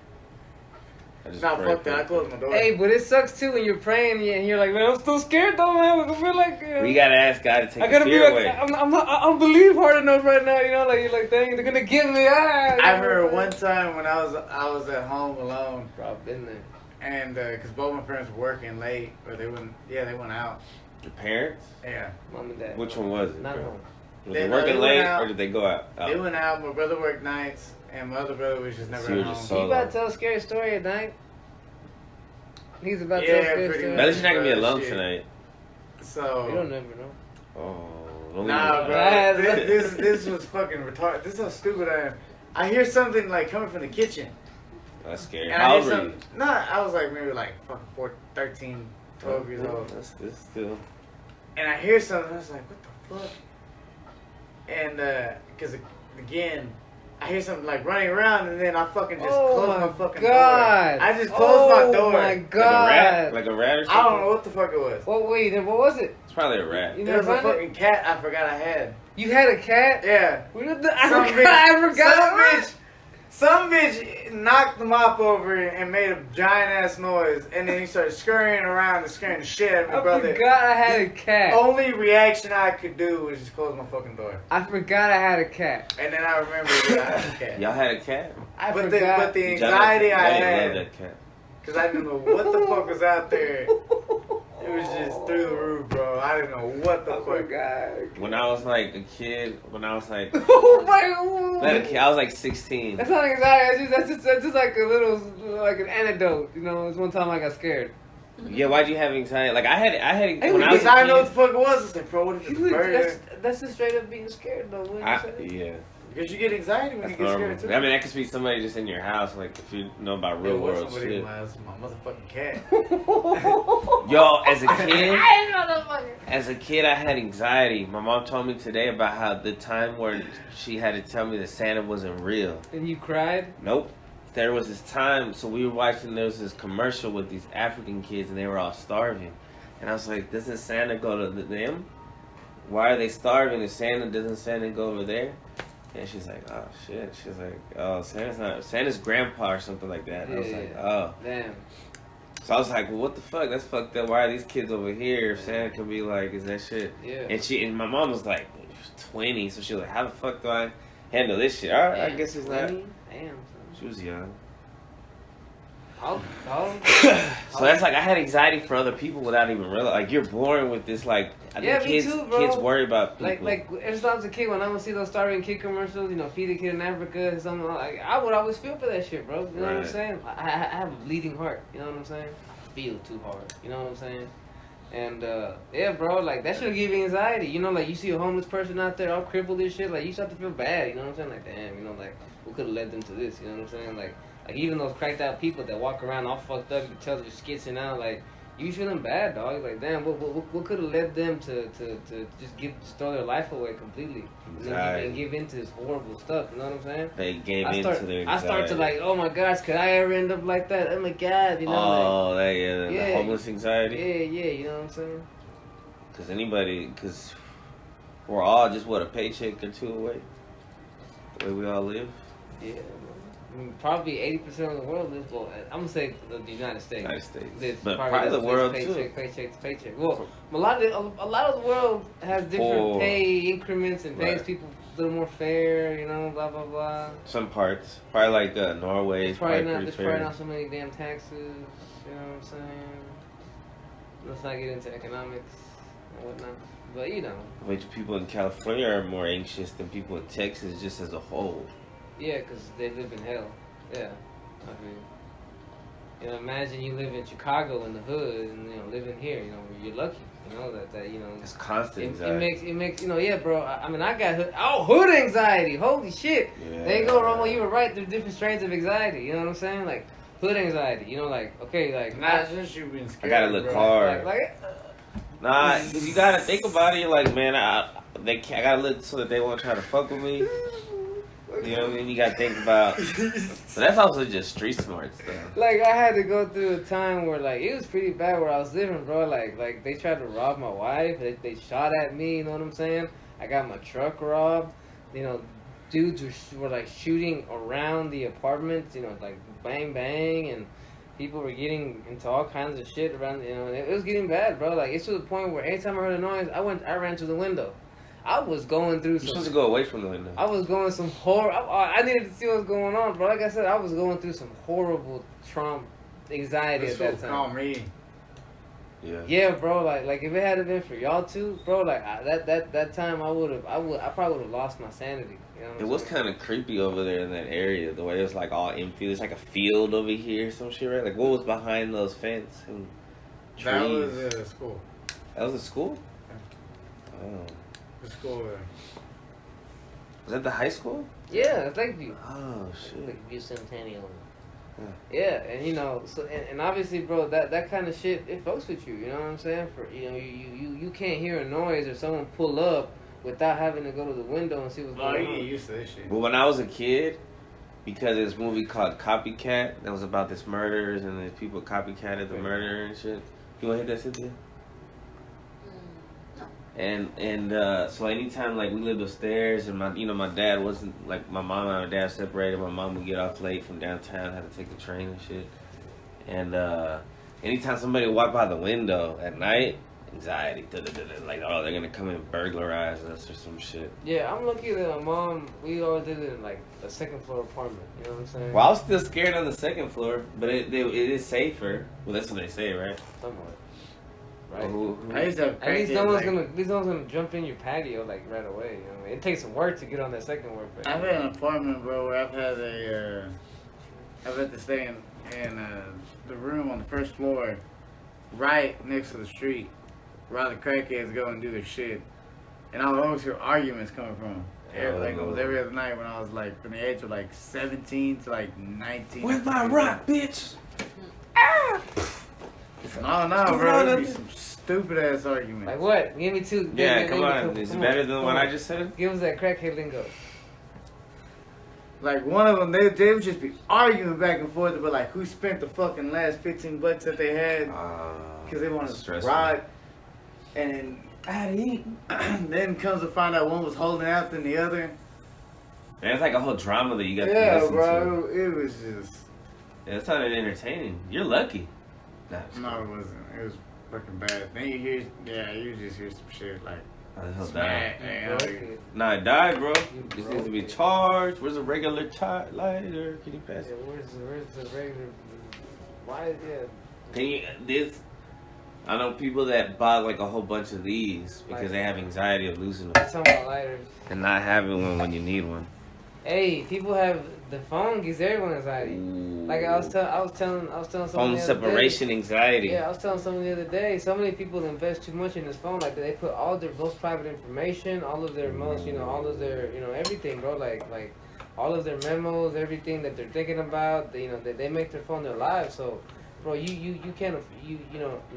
I just Nah, pray, fuck pray, that. I closed pray. my door. Hey, but it sucks too when you're praying and you're like, man, I'm still scared though, man. I feel like We gotta ask God to take I the gotta be fear like, away. I don't believe hard enough right now. You know, like you're like, dang, they're gonna get me. I remember one time when I was at home alone, Bro, been there. and because both my parents were working late, or they went out. Your parents? Yeah, Mom and dad. Which one was it? Not bro? home. Were They- they no, working they went late out. or did they go out? they went out. My brother worked nights, and my other brother was just never So you at were home. just You about to tell a scary story at night? He's about to Yeah, tell a scary pretty story. much. At least you're not gonna be Bro, alone shit. tonight. So You don't never know. Oh, don't nah, leave me- bro. Nah, This was fucking retarded. This is how stupid I am. I hear something like coming from the kitchen. That's scary. And How I old hear were you? something. Nah, I was like maybe like fucking 13, 12 years old. That's still. And I hear something. I was like, what the fuck? And because again, I hear something like running around, and then I fucking just Oh close my my fucking God. door. I just closed my Oh door. my Like God. a rat? Like a rat or something? I don't know what the fuck it was. Well, wait, then what was it? It's probably a rat. You There was never a found it? fucking cat I forgot I had. You had a cat? Yeah. I forgot. Some bitch knocked the mop over and made a giant ass noise, and then he started scurrying around and scaring the shit out of my I brother. forgot I had a cat. Only reaction I could do was just close my fucking door. I forgot I had a cat. And then I remembered that I had a cat. Y'all had a cat? I But forgot. the anxiety I love had, that cat. because I didn't know what the fuck was out there. It was just through the roof, bro. I didn't know what the I fuck. forgot. When I was like a kid, Oh my not a kid, I was like 16. That's not anxiety. That's just like a little, like an anecdote. You know, it was one time I got scared. Yeah, why'd you have anxiety? Like I had Hey, when I was Because a I didn't know what kid. the fuck it was. I was like, bro, what if it's a bird? That's just straight up being scared, though. Wouldn't you say? Yeah, Because you get anxiety when that's you get normal. scared too. I mean, that could be somebody just in your house, like if you know about It real was world somebody in shit. my house, my motherfucking cat. Yo, as a kid, I motherfucker. as a kid, I had anxiety. My mom told me today about how the time where she had to tell me that Santa wasn't real. And you cried? Nope. There was this time, so we were watching, there was this commercial with these African kids and they were all starving. And I was like, doesn't Santa go to them? Why are they starving if doesn't Santa go over there? And she's like, oh shit. She's like, oh, Santa's grandpa or something like that. And I was like, oh. Damn. So I was like, well, what the fuck? That's fucked up. Why are these kids over here if Santa could be like, is that shit? Yeah. And my mom was like 20, so she was like, how the fuck do I handle this shit? All right, I Damn, guess it's not. 20? Damn, son. She was young. How? So that's like I had anxiety for other people without even realizing. Like you're born with this like I Yeah, think me kids too, bro. kids worry about people. Like ever since I was a kid, when I would see those starving kid commercials, you know, feed a kid in Africa or something, like I would always feel for that shit, bro. You know what I'm Right. saying? I have a bleeding heart. You know what I'm saying? I feel too hard. You know what I'm saying? And yeah, bro, like that should give you anxiety. You know, like you see a homeless person out there all crippled and shit, like you start to feel bad. You know what I'm saying? Like damn, you know, like what could have led them to this? You know what I'm saying? Like even those cracked out people that walk around all fucked up, you can tell they're skitching out, like. You feeling bad, dog? Like, damn, what could have led them to just throw their life away completely and give into this horrible stuff? You know what I'm saying? They gave into their anxiety. I start to like, oh my gosh, could I ever end up like that? Oh my god, you know? Oh, the Yeah. homeless anxiety. Yeah, you know what I'm saying? Because we're all just a paycheck or two away. The way we all live. Yeah. I mean, probably 80% of the world lives. Well, I'm gonna say the United States. United States, Lives but probably part of the lives world paycheck, too. Paycheck to paycheck. Well, a lot of the world has different pay increments and pays Right. people a little more fair. You know, blah blah blah. Some parts, probably like Norway. There's probably pretty fair. not so many damn taxes. You know what I'm saying? Let's not get into economics and whatnot. But you know. Which people in California are more anxious than people in Texas, just as a whole. Yeah, because they live in hell. Yeah, I mean, you know, imagine you live in Chicago in the hood, and you know, living here. You know, you're lucky. You know that you know. It's constant It anxiety. makes you know, yeah, bro. I mean, I got hood anxiety. Holy shit! Yeah. There you go, Romo. You were right. There's different strains of anxiety. You know what I'm saying? Like hood anxiety. You know, like okay, like Not just you being scared. I gotta look bro. hard. like Nah, you gotta think about it. You're like, man, I gotta look so that they won't try to fuck with me. You know what I mean? You gotta think about. But that's also just street smart stuff. Like I had to go through a time where like it was pretty bad where I was living, bro. Like they tried to rob my wife. They shot at me. You know what I'm saying? I got my truck robbed. You know, dudes were like shooting around the apartment. You know, like bang bang, and People were getting into all kinds of shit around, you know, and it was getting bad, bro. Like, it's to the point where anytime I heard a noise, I ran to the window. I was going through You're supposed to go away from the window. I was going some I needed to see what's going on, bro. Like I said, I was going through some horrible trauma, anxiety at that time. Calm me. Yeah. Yeah, bro. Like if it had been for y'all two, bro, like that time I probably would have lost my sanity. You know what It I'm was saying? kind of creepy over there in that area. The way it was like all empty. There's like a field over here, some shit, right? Like what was behind those fence and trees? That was a school. That was a school. Oh. The school. Was that the high school? Yeah, it's Lakeview. Oh shit. Lakeview Centennial. Yeah. Yeah, and you know, so and obviously, bro, that kind of shit it fucks with you. You know what I'm saying? For you know, you can't hear a noise or someone pull up without having to go to the window and see what's Oh, going you on. get used to this shit. Well, when I was a kid, because of this movie called Copycat, that was about this murders and the people copycatted the murder and shit. You wanna hit that, Cynthia? And so anytime like we lived upstairs and my dad wasn't like my mom and my dad separated, my mom would get off late from downtown, had to take the train and shit. And anytime somebody walked by the window at night, anxiety, like oh they're gonna come and burglarize us or some shit. Yeah, I'm lucky that my mom, we always did it in like a second floor apartment. You know what I'm saying? Well, I was still scared on the second floor, but it is safer. Well, that's what they say, right? Somewhat. Right. I used to have At least crackheads, no one's like, gonna jump in your patio like right away. You know what I mean? It takes some work to get on that second work. But I've had an apartment, bro, where I've had to stay in the room on the first floor, right next to the street, where all the crackheads go and do their shit, and I would always hear arguments coming from them. Like almost every other night when I was like from the age of like 17 to like 19. Where's my rock, bitch? No, bro, it'd be some stupid ass arguments. like what? Give me two. Yeah, give come me on. two. Is it Come better on, than come what on. I just said? Give us that crackhead lingo. Like one of them, they would just be arguing back and forth about like who spent the fucking last $15 that they had because they wanted to stressful. ride, and then comes to find out one was holding out than the other. Man, it's like a whole drama that you got to Yeah, listen to. bro, it was just Yeah, it's not entertaining. You're lucky. Nah, no, it wasn't. It was fucking bad. Then you hear, you just hear some shit like how the hell smack. You and broke like, it. Nah, it died, bro. You This broke needs to be it. charged. Where's a regular lighter? Can you pass Yeah, it? where's the regular? Why is it? Can you, this, I know people that buy like a whole bunch of these because they have anxiety of losing them Talking about lighters. and not having one when you need one. Hey, people have the phone gives everyone anxiety. Like I was telling someone Phone the other separation day. anxiety. Yeah, I was telling someone the other day. So many people invest too much in this phone. Like they put all their most private information, all of their most, all of their, everything, bro. Like all of their memos, everything that they're thinking about. They make their phone their lives. So, bro, you can't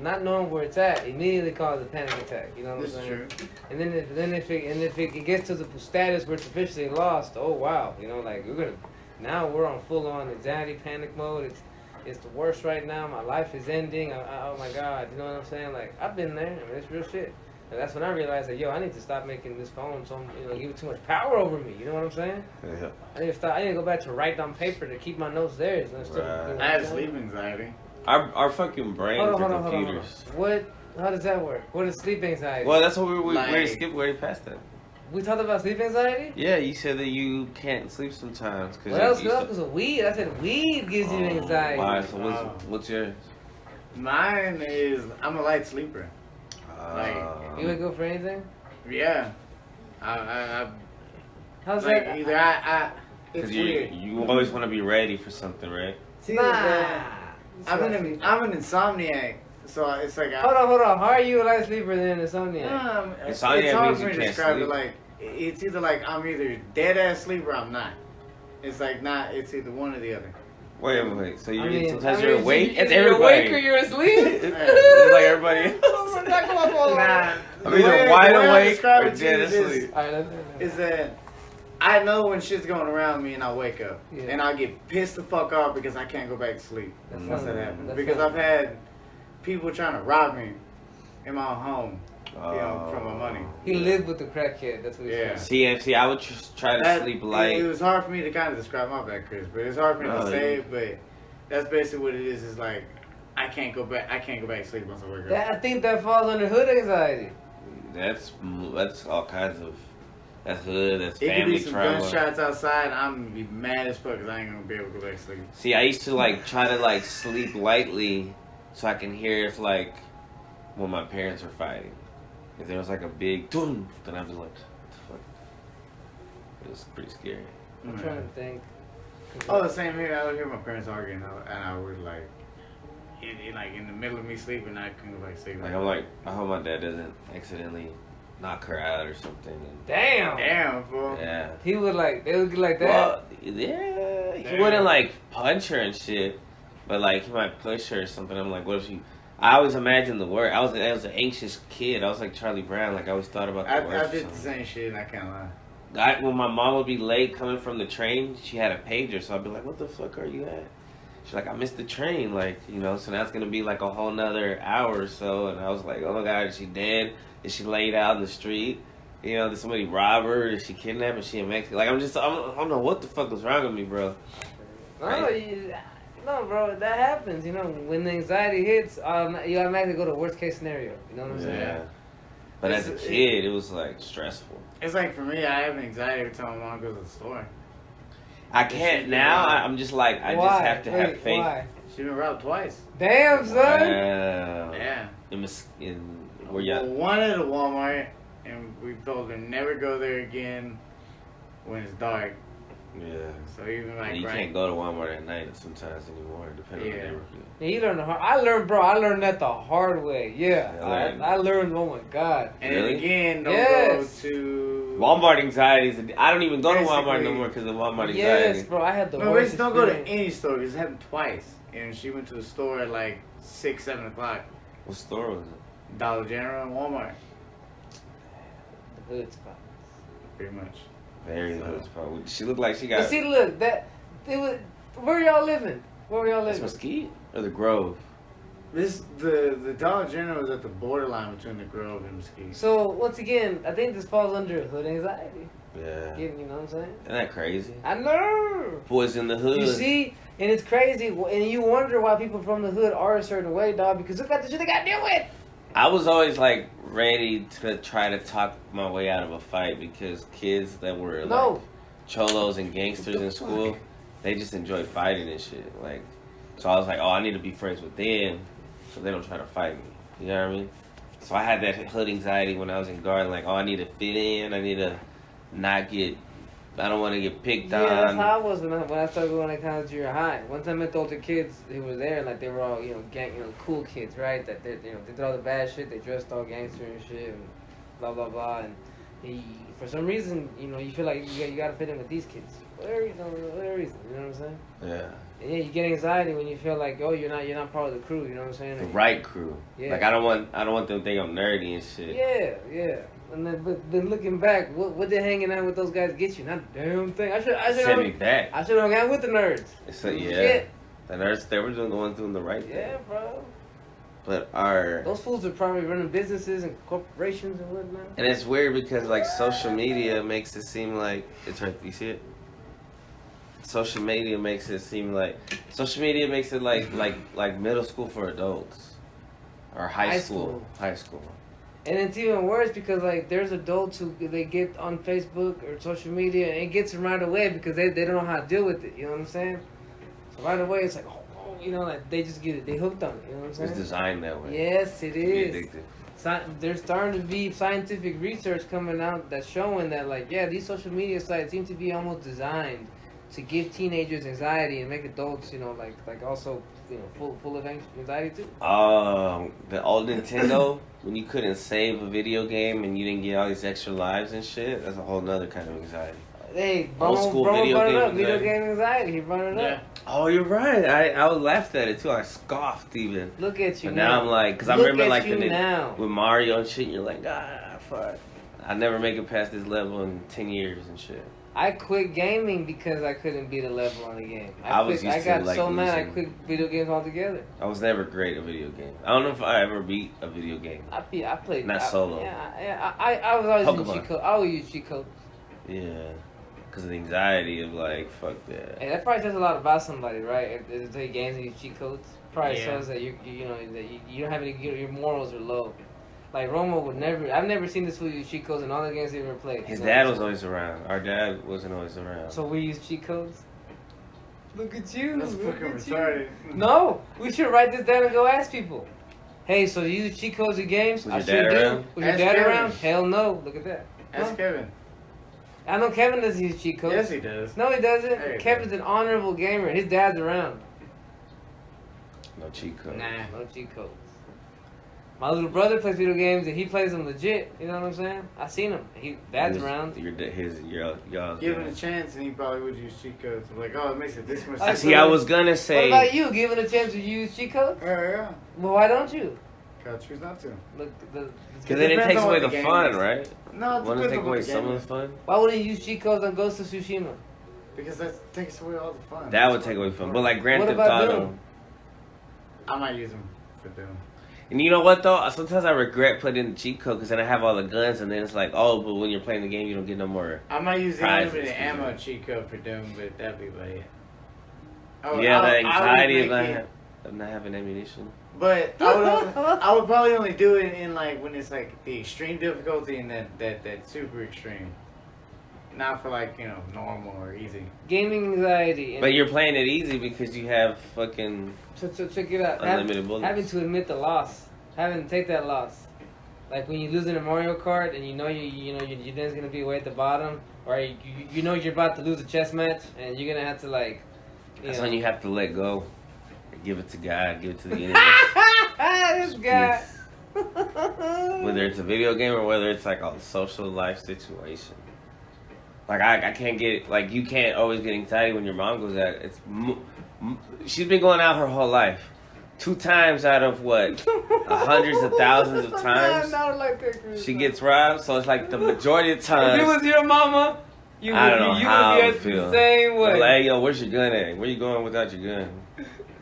not knowing where it's at immediately causes a panic attack. You know what I'm this is saying? true. And then if it gets to the status where it's officially lost, oh wow, like now we're on full on anxiety panic mode. It's the worst right now. My life is ending. Oh my god, you know what I'm saying? Like I've been there. I mean, it's real shit. And that's when I realized that I need to stop making this phone give it too much power over me. You know what I'm saying? Yeah. I need to stop. I need to go back to write on paper to keep my notes there. Instead of, I had sleep anxiety. Our fucking brains Hold are on. computers. What? How does that work? What is sleep anxiety? Well, that's what we Like- skipped way past that. We talked about sleep anxiety. Yeah, you said that you can't sleep sometimes because Well, that was because of weed. I said weed gives you anxiety. Why? So what's yours? Mine is I'm a light sleeper. You would go for anything? Yeah, I How's like that? either I it's Because weird. you always want to be ready for something, right? See, Nah. I'm an insomniac, so it's like Hold on. How are you a light sleeper than an insomniac? It's Insomniac hard means for me you to can't describe it. sleep. Like it's either like I'm either dead ass sleep or I'm not. It's like not. It's either one or the other. Wait. So sometimes I you're mean, awake. You're It's everybody. awake or you're asleep? It's like everybody else. Nah, I'm either wide the way I awake describe or it to you dead is- asleep. Is that I know when shit's going around me and I wake up Yeah. and I get pissed the fuck off because I can't go back to sleep. That's Once fine. that happens, That's because fine. I've had people trying to rob me in my own home, from my money. He lived with the crackhead. That's what he Yeah. said. See, I would just try to That- sleep It light. was hard for me to kind of describe my back, Chris, but it's hard for me No, to say it. But That's basically what it is. It's like I can't go back to sleep once I wake up. I think that falls under hood anxiety. That's all kinds of. That's hood. That's It could family be some trauma. gunshots outside. I'm gonna be mad as fuck because I ain't gonna be able to go back to sleep. See, I used to like try to like sleep lightly so I can hear if like when my parents were fighting. If there was like a big boom, then I'd be like, what the fuck? It was pretty scary. I'm trying to think. Oh, the same here. I would hear my parents arguing, and I would like in the middle of me sleeping, I couldn't go back to sleep. Like I'm like, I hope my dad doesn't accidentally knock her out or something. And, Damn, fool. yeah. He would like, they would get like that. Well, yeah. He Damn. wouldn't like punch her and shit, but like he might push her or something. I'm like, what if she? I always imagined the word. I was an anxious kid. I was like Charlie Brown. Like I always thought about the worst. I did the same shit, and I can't lie. When my mom would be late coming from the train, she had a pager, so I'd be like, what the fuck are you at? She's like, I missed the train, like, you know, so that's gonna be like a whole nother hour or so. And I was like, oh my God, is she dead? Is she laid out in the street? You know, did somebody rob her? Is she kidnapped? Is she in Mexico? Like, I don't know what the fuck was wrong with me, bro. No, bro, that happens. You know, when the anxiety hits, you automatically go to worst case scenario. You know what I'm saying? Yeah. But as a kid, it was like stressful. It's like for me, I have anxiety every time my mom goes to the store. I can't now. I'm just like, I just have to have faith. Why? She been robbed twice. Damn, son. Wow. Yeah. Where y'all? Well, one at a Walmart, and we told her never go there again when it's dark. Yeah. So even like You can't go to Walmart at night sometimes anymore, depending on the neighborhood. Yeah, you learn the hard. I learned that the hard way. Yeah, I learned. Oh my God. And Really? then again, don't go to Walmart anxiety. I don't even go to Walmart no more because of Walmart anxiety. Yes, bro. I had the No, worst. bitch, don't go to any store because it happened twice. And she went to the store at like 6, 7 o'clock. What store was it? Dollar General and Walmart, The hood spot. pretty much. Very hood spot. She looked like she got. But see, look, where y'all living? Where were y'all That's living? Mesquite or the Grove? The Dollar General is at the borderline between the Grove and Mesquite. So once again, I think this falls under hood anxiety. Yeah. You know what I'm saying? Isn't that crazy? I know. Boys in the hood. You see, and it's crazy, and you wonder why people from the hood are a certain way, dog. Because look at the shit they got to deal with. I was always like ready to try to talk my way out of a fight because kids that were like cholos and gangsters in school, they just enjoyed fighting and shit. Like, so I was like, oh, I need to be friends with them so they don't try to fight me. You know what I mean? So I had that hood anxiety when I was in Garden. Like, oh, I need to fit in. I need to not get. I don't want to get picked on. Yeah, that's how I was when I started going to college junior high. Once I met the older kids who were there, like they were all cool kids, right? That they did all the bad shit. They dressed all gangster and shit, and blah blah blah. And for some reason, you feel like you got to fit in with these kids. Whatever reason, you know what I'm saying? Yeah. And yeah, you get anxiety when you feel like, oh, you're not part of the crew. You know what I'm saying? The right crew. Yeah. Like I don't want them to think I'm nerdy and shit. Yeah. And then, but looking back, what did hanging out with those guys get you? Not a damn thing. I should send me back. I should have hung out with the nerds. So yeah, shit. The nerds they were going through the right thing. Yeah, bro. But those fools are probably running businesses and corporations and whatnot. And it's weird because like social media makes it seem like it's right. You see it? Social media makes it like middle school for adults or high school. High school. And it's even worse because like there's adults who they get on Facebook or social media and it gets them right away because they don't know how to deal with it. You know what I'm saying? So right away it's like like they just get it. They hooked on it. You know what I'm saying? It's designed that way. Yes, it is. Be addictive. There's starting to be scientific research coming out that's showing that these social media sites seem to be almost designed to give teenagers anxiety and make adults like also full of anxiety too. The old Nintendo when you couldn't save a video game and you didn't get all these extra lives and shit, that's a whole nother kind of anxiety. Hey, old school video game anxiety. He brought it up. Oh, you're right. I laughed at it too. I scoffed even. Look at you. But now I'm like, because I remember like now. with Mario and shit. And you're like, fuck. I never make it past this level in 10 years and shit. I quit gaming because I couldn't beat a level on the game. I got so mad I quit video games altogether. I was never great at video games. I don't know if I ever beat a video game. I played solo. Yeah, I was always using cheat codes. I always use cheat codes. Yeah, because of the anxiety of like, fuck that. And that probably says a lot about somebody, right? If they play games and use cheat codes, probably Yeah. shows that you know that you don't have any, your morals are low. Like Romo would never. I've never seen this fool use cheat codes in all the games he ever played. His You know dad what was I'm always around. Our dad wasn't always around. So we use cheat codes. Look at you. That's look fucking at you. retarded. No, we should write this down and go ask people. Hey, so you use cheat codes in games? Was I your sure dad do. around? Was your Ask dad Kevin. around? Hell no. Look at that. Ask No. Kevin. I know Kevin doesn't use cheat codes. Yes, he does. No, he doesn't. Hey, Kevin's an honorable gamer. His dad's around. No cheat code. Nah. No cheat codes. My little brother plays video games and he plays them legit. You know what I'm saying? I seen him. Dad's around. Y'all. Give him a chance and he probably would use cheat codes. Like, oh, it makes it this much I sense. See, I was gonna What say. about you? Given a chance to use cheat codes? Yeah. Well, why don't you? Gotta choose not to. Look, Because then it depends takes on away what the the game fun, is. right? No, it Want to depends take on what away the some game of is. the fun? why wouldn't you use cheat codes on Ghost of Tsushima? Because that takes away all the fun. That would take away fun. But like Grand What Theft about Auto. Doom? I might use them for Doom. And you know what though? Sometimes I regret putting in the cheat code because then I have all the guns and then it's like, oh, but when you're playing the game, you don't get no more. I might use the Prizes, unlimited excuse ammo me. cheat code for Doom, but that'd be about it. Yeah, the I would anxiety of make it- not having ammunition. But I would probably only do it in like when it's like the extreme difficulty and that super extreme. Not for like, you know, normal or easy. Gaming anxiety. But you're playing it easy because you have fucking So check it out. unlimited bullets. Having to admit the loss. Having to take that loss. Like when you lose in a Mario Kart and you know your dad's gonna be way at the bottom, or you know you're about to lose a chess match and you're gonna have to like. That's when you have to let go. Give it to God. Give it to the universe. This guy. Whether it's a video game or whether it's like a social life situation. Like I can't get like you can't always get anxiety when your mom goes out. She's been going out her whole life. 2 times out of what hundreds of thousands of times she gets robbed. So it's like the majority of If times. it was your mama, you I don't know would how be I at feel. the same way. I'm like, hey, yo, where's your gun at? Where you going without your gun?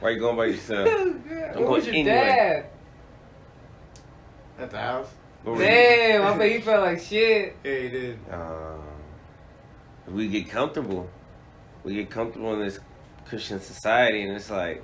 Why you going by yourself? Where going was your anyway. dad? At the house? Where were you? Damn, I bet he felt like shit. Yeah, he did. We get comfortable. We get comfortable in this Christian society, and it's like,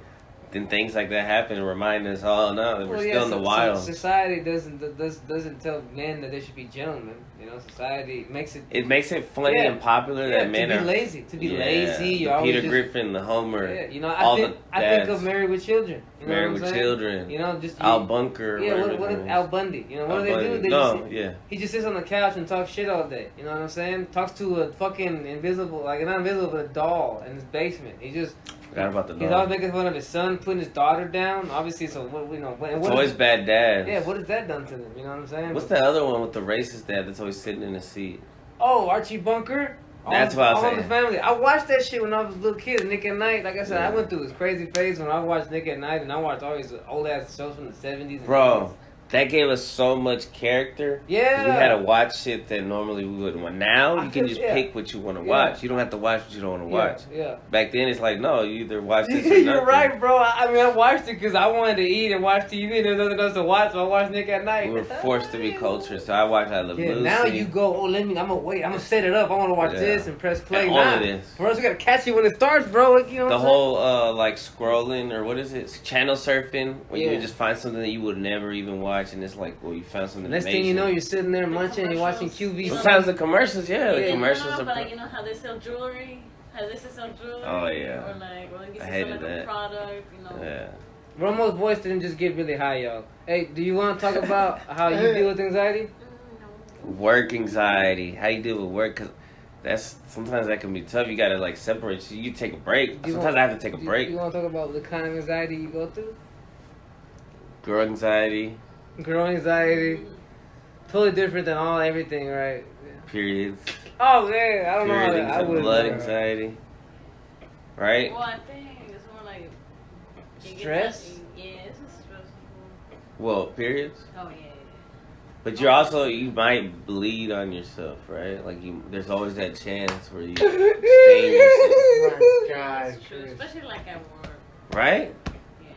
then things like that happen and remind us, oh no, that we're still in the wild. Society doesn't tell men that they should be gentlemen. You know, society makes it. It makes it funny Yeah. and popular Yeah, that men to be are lazy. To be Yeah, lazy. the You're always Peter just, Griffin, the Homer, Yeah, you know, all I think dads. of Married with Children. You know Married what with I'm saying? Children, You know, just Al Bunker. Yeah, whatever what his is name Al is. Bundy? You know, what Al do they do? Bundy. They No, just, yeah. he just sits on the couch and talks shit all day. You know what I'm saying? Talks to a fucking invisible, like not invisible, but a doll in his basement. He just Forgot about the he's dog. always making fun of his son putting his daughter down. Obviously, so what you know. It's always bad dads. Yeah, what has that done to them? You know what I'm saying? What's the other one with the racist dad that's always sitting in the seat? Oh, Archie Bunker. That's what I was All saying. the family. I watched that shit when I was a little kid. Nick at Night. Like I said, I Yeah. went through this crazy phase when I watched Nick at Night, and I watched all these old ass shows from the 70s. And Bro, 80s. that gave us so much character. Yeah. We had to watch shit that normally we wouldn't want. Now I you can feel- just yeah. pick what you want to Yeah. watch. You don't have to watch what you don't want to watch. Yeah. Back then, it's like, no, you either watch this or You're nothing. right, bro. I mean, I watched it because I wanted to eat and watch TV, and there was nothing else to watch, so I watched Nick at Night. We were forced to be cultured, so I watched I Love Yeah, Lucy. now you go, oh, I'm gonna wait, I'm gonna set it up, I wanna watch Yeah. this and press play. And all Nah, of this. for us, we gotta catch you when it starts, bro. Like, you know what The I'm saying? whole, like, scrolling, or what is it? Channel surfing, where Yeah. you just find something that you would never even watch, and it's like, well, you found something Next amazing. thing you know, you're sitting there munching and you're watching QVC. Sometimes the commercials, yeah, the Yeah. commercials No, are... but like, you know how they sell jewelry? How they sell jewelry? Oh, yeah. Or like, well, you I see hated some like that. a product, you know. Yeah. Romo's voice didn't just get really high, y'all. Hey, do you want to talk about how you deal with anxiety? Work anxiety. How you deal with work? Cause that's sometimes that can be tough. You gotta like separate. You take a break. Do you Sometimes want- I have to take a break. You want to talk about the kind of anxiety you go through? Girl anxiety, Girl anxiety. Totally different than everything, right? periods, Oh, man, I don't know how period that, I wouldn't blood know. anxiety, right? Well, I think it's more like you get Stress? that- Yeah, it's a stressful. Well, periods. Oh yeah. But you're also you might bleed on yourself, right? Like there's always that chance where you stain yourself, My God, That's true, Chris. especially like at work. right?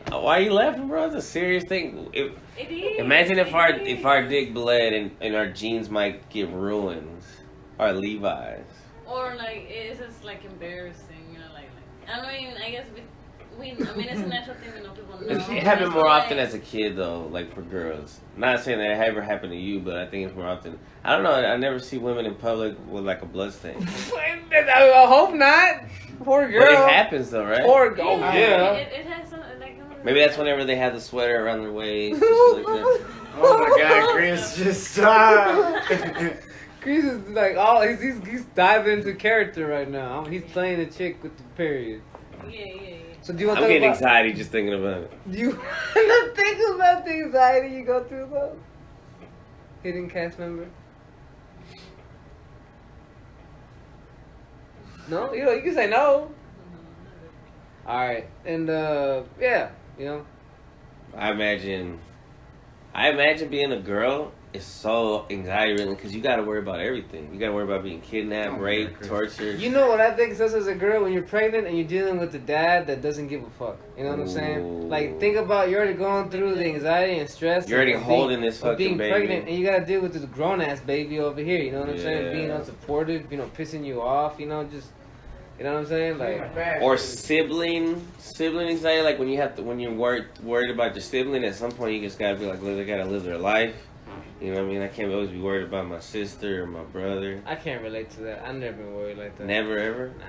Yeah. Why are you laughing, bro? It's a serious thing. It is. Imagine if our It is. dick bled and our jeans might get ruined, our Levi's. Or like it's just like embarrassing, you know, like I mean, I guess I mean, it's a natural thing, you know, people know. It happened more Like, often as a kid, though, like for girls. Not saying that it ever happened to you, but I think it's more often. I don't know. I never see women in public with like a bloodstain. I hope not. Poor girl. But it happens, though, right? Poor girl. Yeah. It has some like. Maybe that's whenever they have the sweater around their waist. And shit like that. Oh my God, Chris, just stop. Chris is like, oh, he's diving into character right now. He's playing a chick with the period. Yeah. So do you want I'm to getting about, anxiety just thinking about it. do you want to think about the anxiety you go through though? Hidden cast member? No? You can say no. Alright. And yeah, you know. I imagine being a girl is so anxiety ridden because you got to worry about everything. You got to worry about being kidnapped, raped, tortured. You know what I think sucks as a girl when you're pregnant and you're dealing with the dad that doesn't give a fuck. You know what I'm saying? Ooh. Like think about you're already going through the anxiety and stress. You're already of holding being, this of fucking being baby. pregnant and you gotta deal with this grown ass baby over here. You know what I'm saying? Yeah. Being unsupportive, you know, pissing you off. You know, just you know what I'm saying? Like Or sibling anxiety, like when you're worried about your sibling, at some point you just gotta be like, look, they gotta live their life. You know what I mean? I can't always be worried about my sister or my brother. I can't relate to that. I've never been worried like that. Never ever. Nah.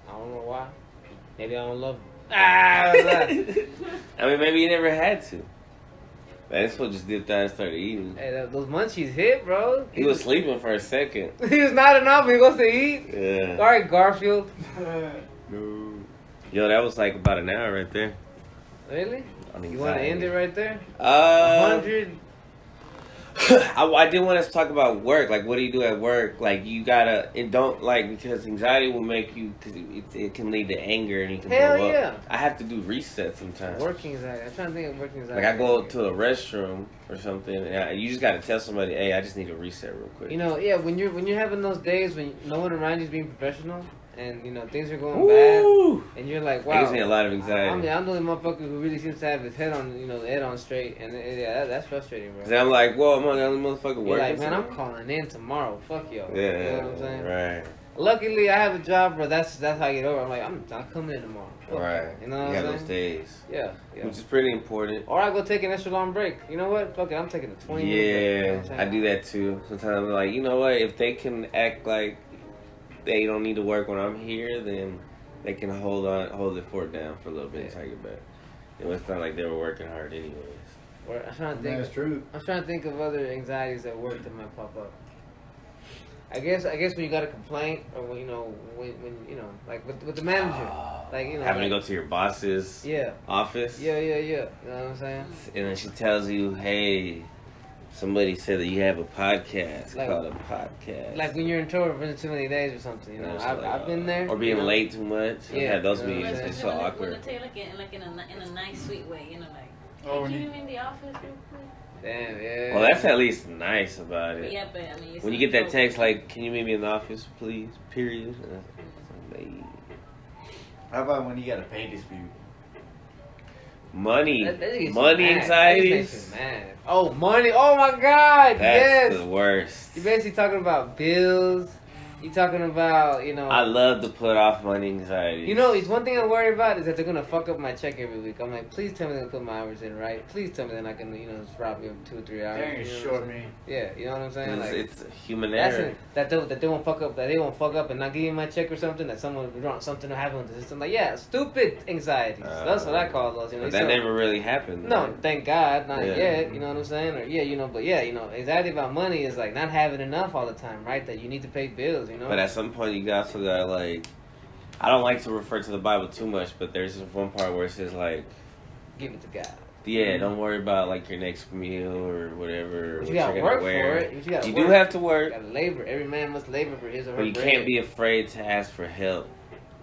I don't know why. Maybe I don't love him. I mean, maybe you never had to. Man, this fool just dipped out and started eating. Hey, those munchies hit, bro. He was sleeping for a second. He was not enough. He goes to eat. Yeah. All right, Garfield. No. Yo, that was like about an hour right there. Really? On You want to anxiety. end it right there? 100. 100. I did want us to talk about work. Like, what do you do at work? Like, you gotta, and don't, like, because anxiety will make you, because it can lead to anger and you can Hell blow up. yeah. I have to do resets sometimes. Working anxiety. I'm trying to think of working anxiety. Like, I go to a restroom or something, and you just gotta tell somebody, hey, I just need a reset real quick. You know, yeah, when you're having those days when no one around you is being professional, and you know things are going Ooh. bad, and you're like, It wow. gives me a lot of anxiety. I'm the only motherfucker who really seems to have his head on, head on straight, and yeah, that's frustrating, bro. Cause I'm like, whoa, I'm on the only motherfucker working. You're like, man, I'm today. calling in tomorrow. Fuck y'all. Yeah, You know what I'm saying? right. Luckily, I have a job, bro. That's how I get over. I'm like, I'm coming in tomorrow. Fuck Right. it. You know what you I'm have saying? those days. Yeah. Which is pretty important. Or I go take an extra long break. You know what? Fuck it. I'm taking a 20 minute break. You know what I'm Yeah, saying? I do that too. Sometimes I'm like, you know what? If they can act like they don't need to work when I'm here, then they can hold the fort down for a little bit until I get back. It's not like they were working hard anyways. Or I'm trying to think. That's true. I'm trying to think of other anxieties at work that might pop up. I guess when you got a complaint, or when like with the manager, like Having to like, go to your boss's yeah, office. yeah. You know what I'm saying? And then she tells you, hey, somebody said that you have a podcast Like- called a podcast. Like when you're in trouble for too many days or something. You know, so I've been there. Or being you know? late too much. Yeah, Yeah, those you know what I'm meetings. saying? It's so awkward. When they tell you like in a nice, sweet way, you know, like, Oh, hey, when can you in the office real quick? Damn, yeah. Well, that's at least nice about But it. yeah, but I mean, it's When you not get that cool. text like, can you meet me in the office, please? Period. How about when you got a pay dispute? Money. That gets you Money mad. anxieties. That makes you mad. Oh, money. Oh my God. That's yes. the worst. You're basically talking about bills. You're talking about, I love to put off money anxiety. You know, it's one thing I worry about is that they're gonna fuck up my check every week. I'm like, please tell me they're gonna put my hours in right. Please tell me they're not gonna, just rob me of 2 or 3 hours. Dang, you know short what I'm me. saying? Yeah, you know what I'm saying? it's, Like, it's human that's error. it. That they won't fuck up. That they won't fuck up and not give me my check or something. That something will happen with the system. Like, yeah, stupid anxieties. That's what I call those. You know, But that never really happened. No, right? thank God, not Yeah. yet. You know what I'm saying? Or anxiety about money is like not having enough all the time, right? That you need to pay bills. You know. But at some point, you also got like, I don't like to refer to the Bible too much, but there's this one part where it says like, give it to God. yeah, don't worry about like your next meal or whatever. But what you gotta you're work gonna wear. for it. But you gotta You work. do have to You work, gotta labor. Every man must labor for his or her but you bread. can't be afraid to ask for help.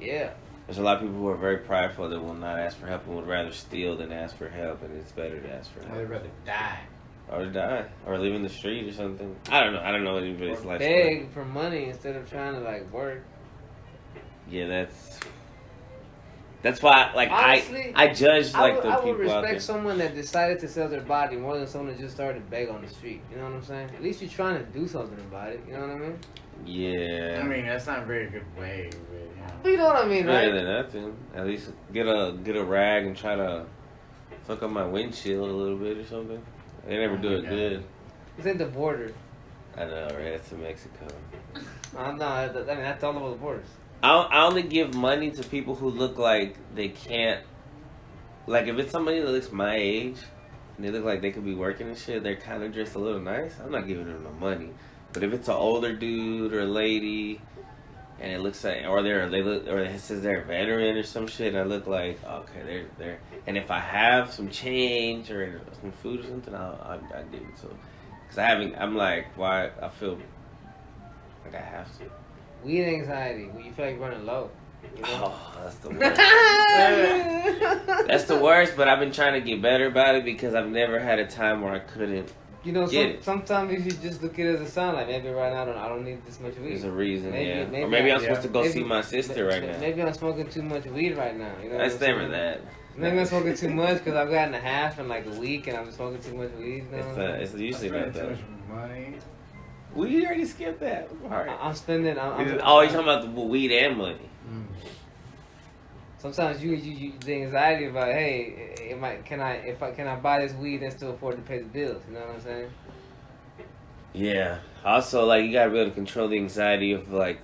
Yeah. There's a lot of people who are very prideful that will not ask for help and would rather steal than ask for help, and it's better to ask for I'd help. rather die. Or die. Or live in the street or something. I don't know anybody's Or life. beg for money instead of trying to like work. Yeah, that's That's why, like, Honestly, I judge like the I would people out there. respect someone that decided to sell their body more than someone that just started to beg on the street. You know what I'm saying? At least you're trying to do something about it. You know what I mean? Yeah. I mean, that's not a very good way, But you know what I mean, Better right? than nothing. At least get a rag and try to fuck up my windshield a little bit or something. They never do it good. It's at the border. I know, right? That's in Mexico. No, I mean that's all over the borders. I only give money to people who look like they can't. Like, if it's somebody that looks my age and they look like they could be working and shit, they're kind of dressed a little nice, I'm not giving them no money. But if it's an older dude or a lady and it looks like, or it says they're a veteran or some shit, and I look like, okay, they're, and if I have some change or some food or something, I'll give it to them. Because I'm like, why? I feel like I have to. Weed anxiety when you feel like you're running low. You know? Oh, that's the worst. That's the worst, but I've been trying to get better about it because I've never had a time where I couldn't. You know, Get it. sometimes you should just look at it as a sign. Like, maybe right now I don't need this much weed. There's a reason, Maybe or maybe I'm yeah. supposed to go see my sister right now. Maybe I'm smoking too much weed right now. You know That's what I'm never saying? that. Maybe I'm smoking too much because I've gotten a half in like a week and I'm smoking too much weed. You know what I'm saying? It's usually not too that. much money. We already skipped that part. I'm spending. Oh, you're talking about the weed and money. Sometimes you the anxiety about, hey, can I buy this weed and still afford to pay the bills? You know what I'm saying? Yeah. Also, like, you gotta be able to control the anxiety of like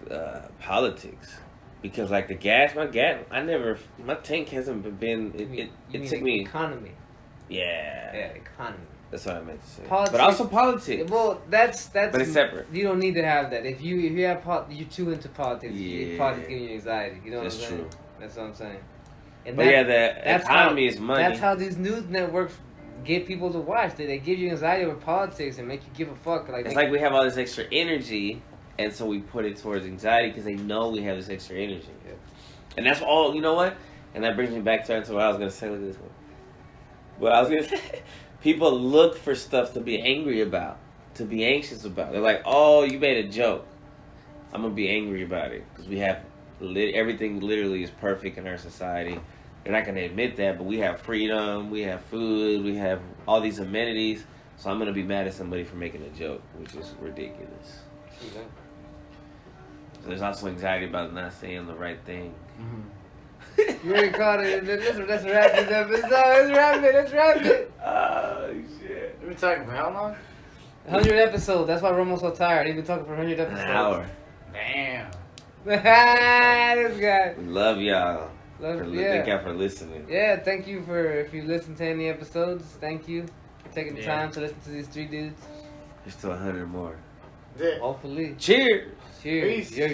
politics, because like my tank hasn't been. It took me. Economy. Yeah. Yeah, economy. That's what I meant to say. Politics- But also politics. Well, that's. But it's separate. You don't need to have that. If you have you're too into politics, Yeah. politics giving you anxiety. You know That's what I'm saying? true. That's what I'm saying. And But yeah, the economy is money. That's how these news networks get people to watch. They give you anxiety over politics and make you give a fuck. It's like we have all this extra energy, and so we put it towards anxiety because they know we have this extra energy. Yep. And that's all, you know what? And that brings me back to what I was going to say with this one. What I was going to say, people look for stuff to be angry about, to be anxious about. They're like, oh, you made a joke. I'm going to be angry about it because we have, everything literally is perfect in our society. They're not going to admit that, but we have freedom, we have food, we have all these amenities. So I'm going to be mad at somebody for making a joke, which is ridiculous. Yeah. So there's also anxiety about not saying the right thing. You already caught it. Let's wrap this episode. Let's wrap it. Oh, shit. We've been talking for how long? 100 episodes. That's why Romo's so tired. He's been talking for 100 An episodes. hour. Damn. This guy. We love y'all. Love, Thank y'all for listening. Yeah, thank you if you listen to any episodes. Thank you for taking the time to listen to these three dudes. There's still 100 more. Yeah. Hopefully. Cheers. Cheers. Peace.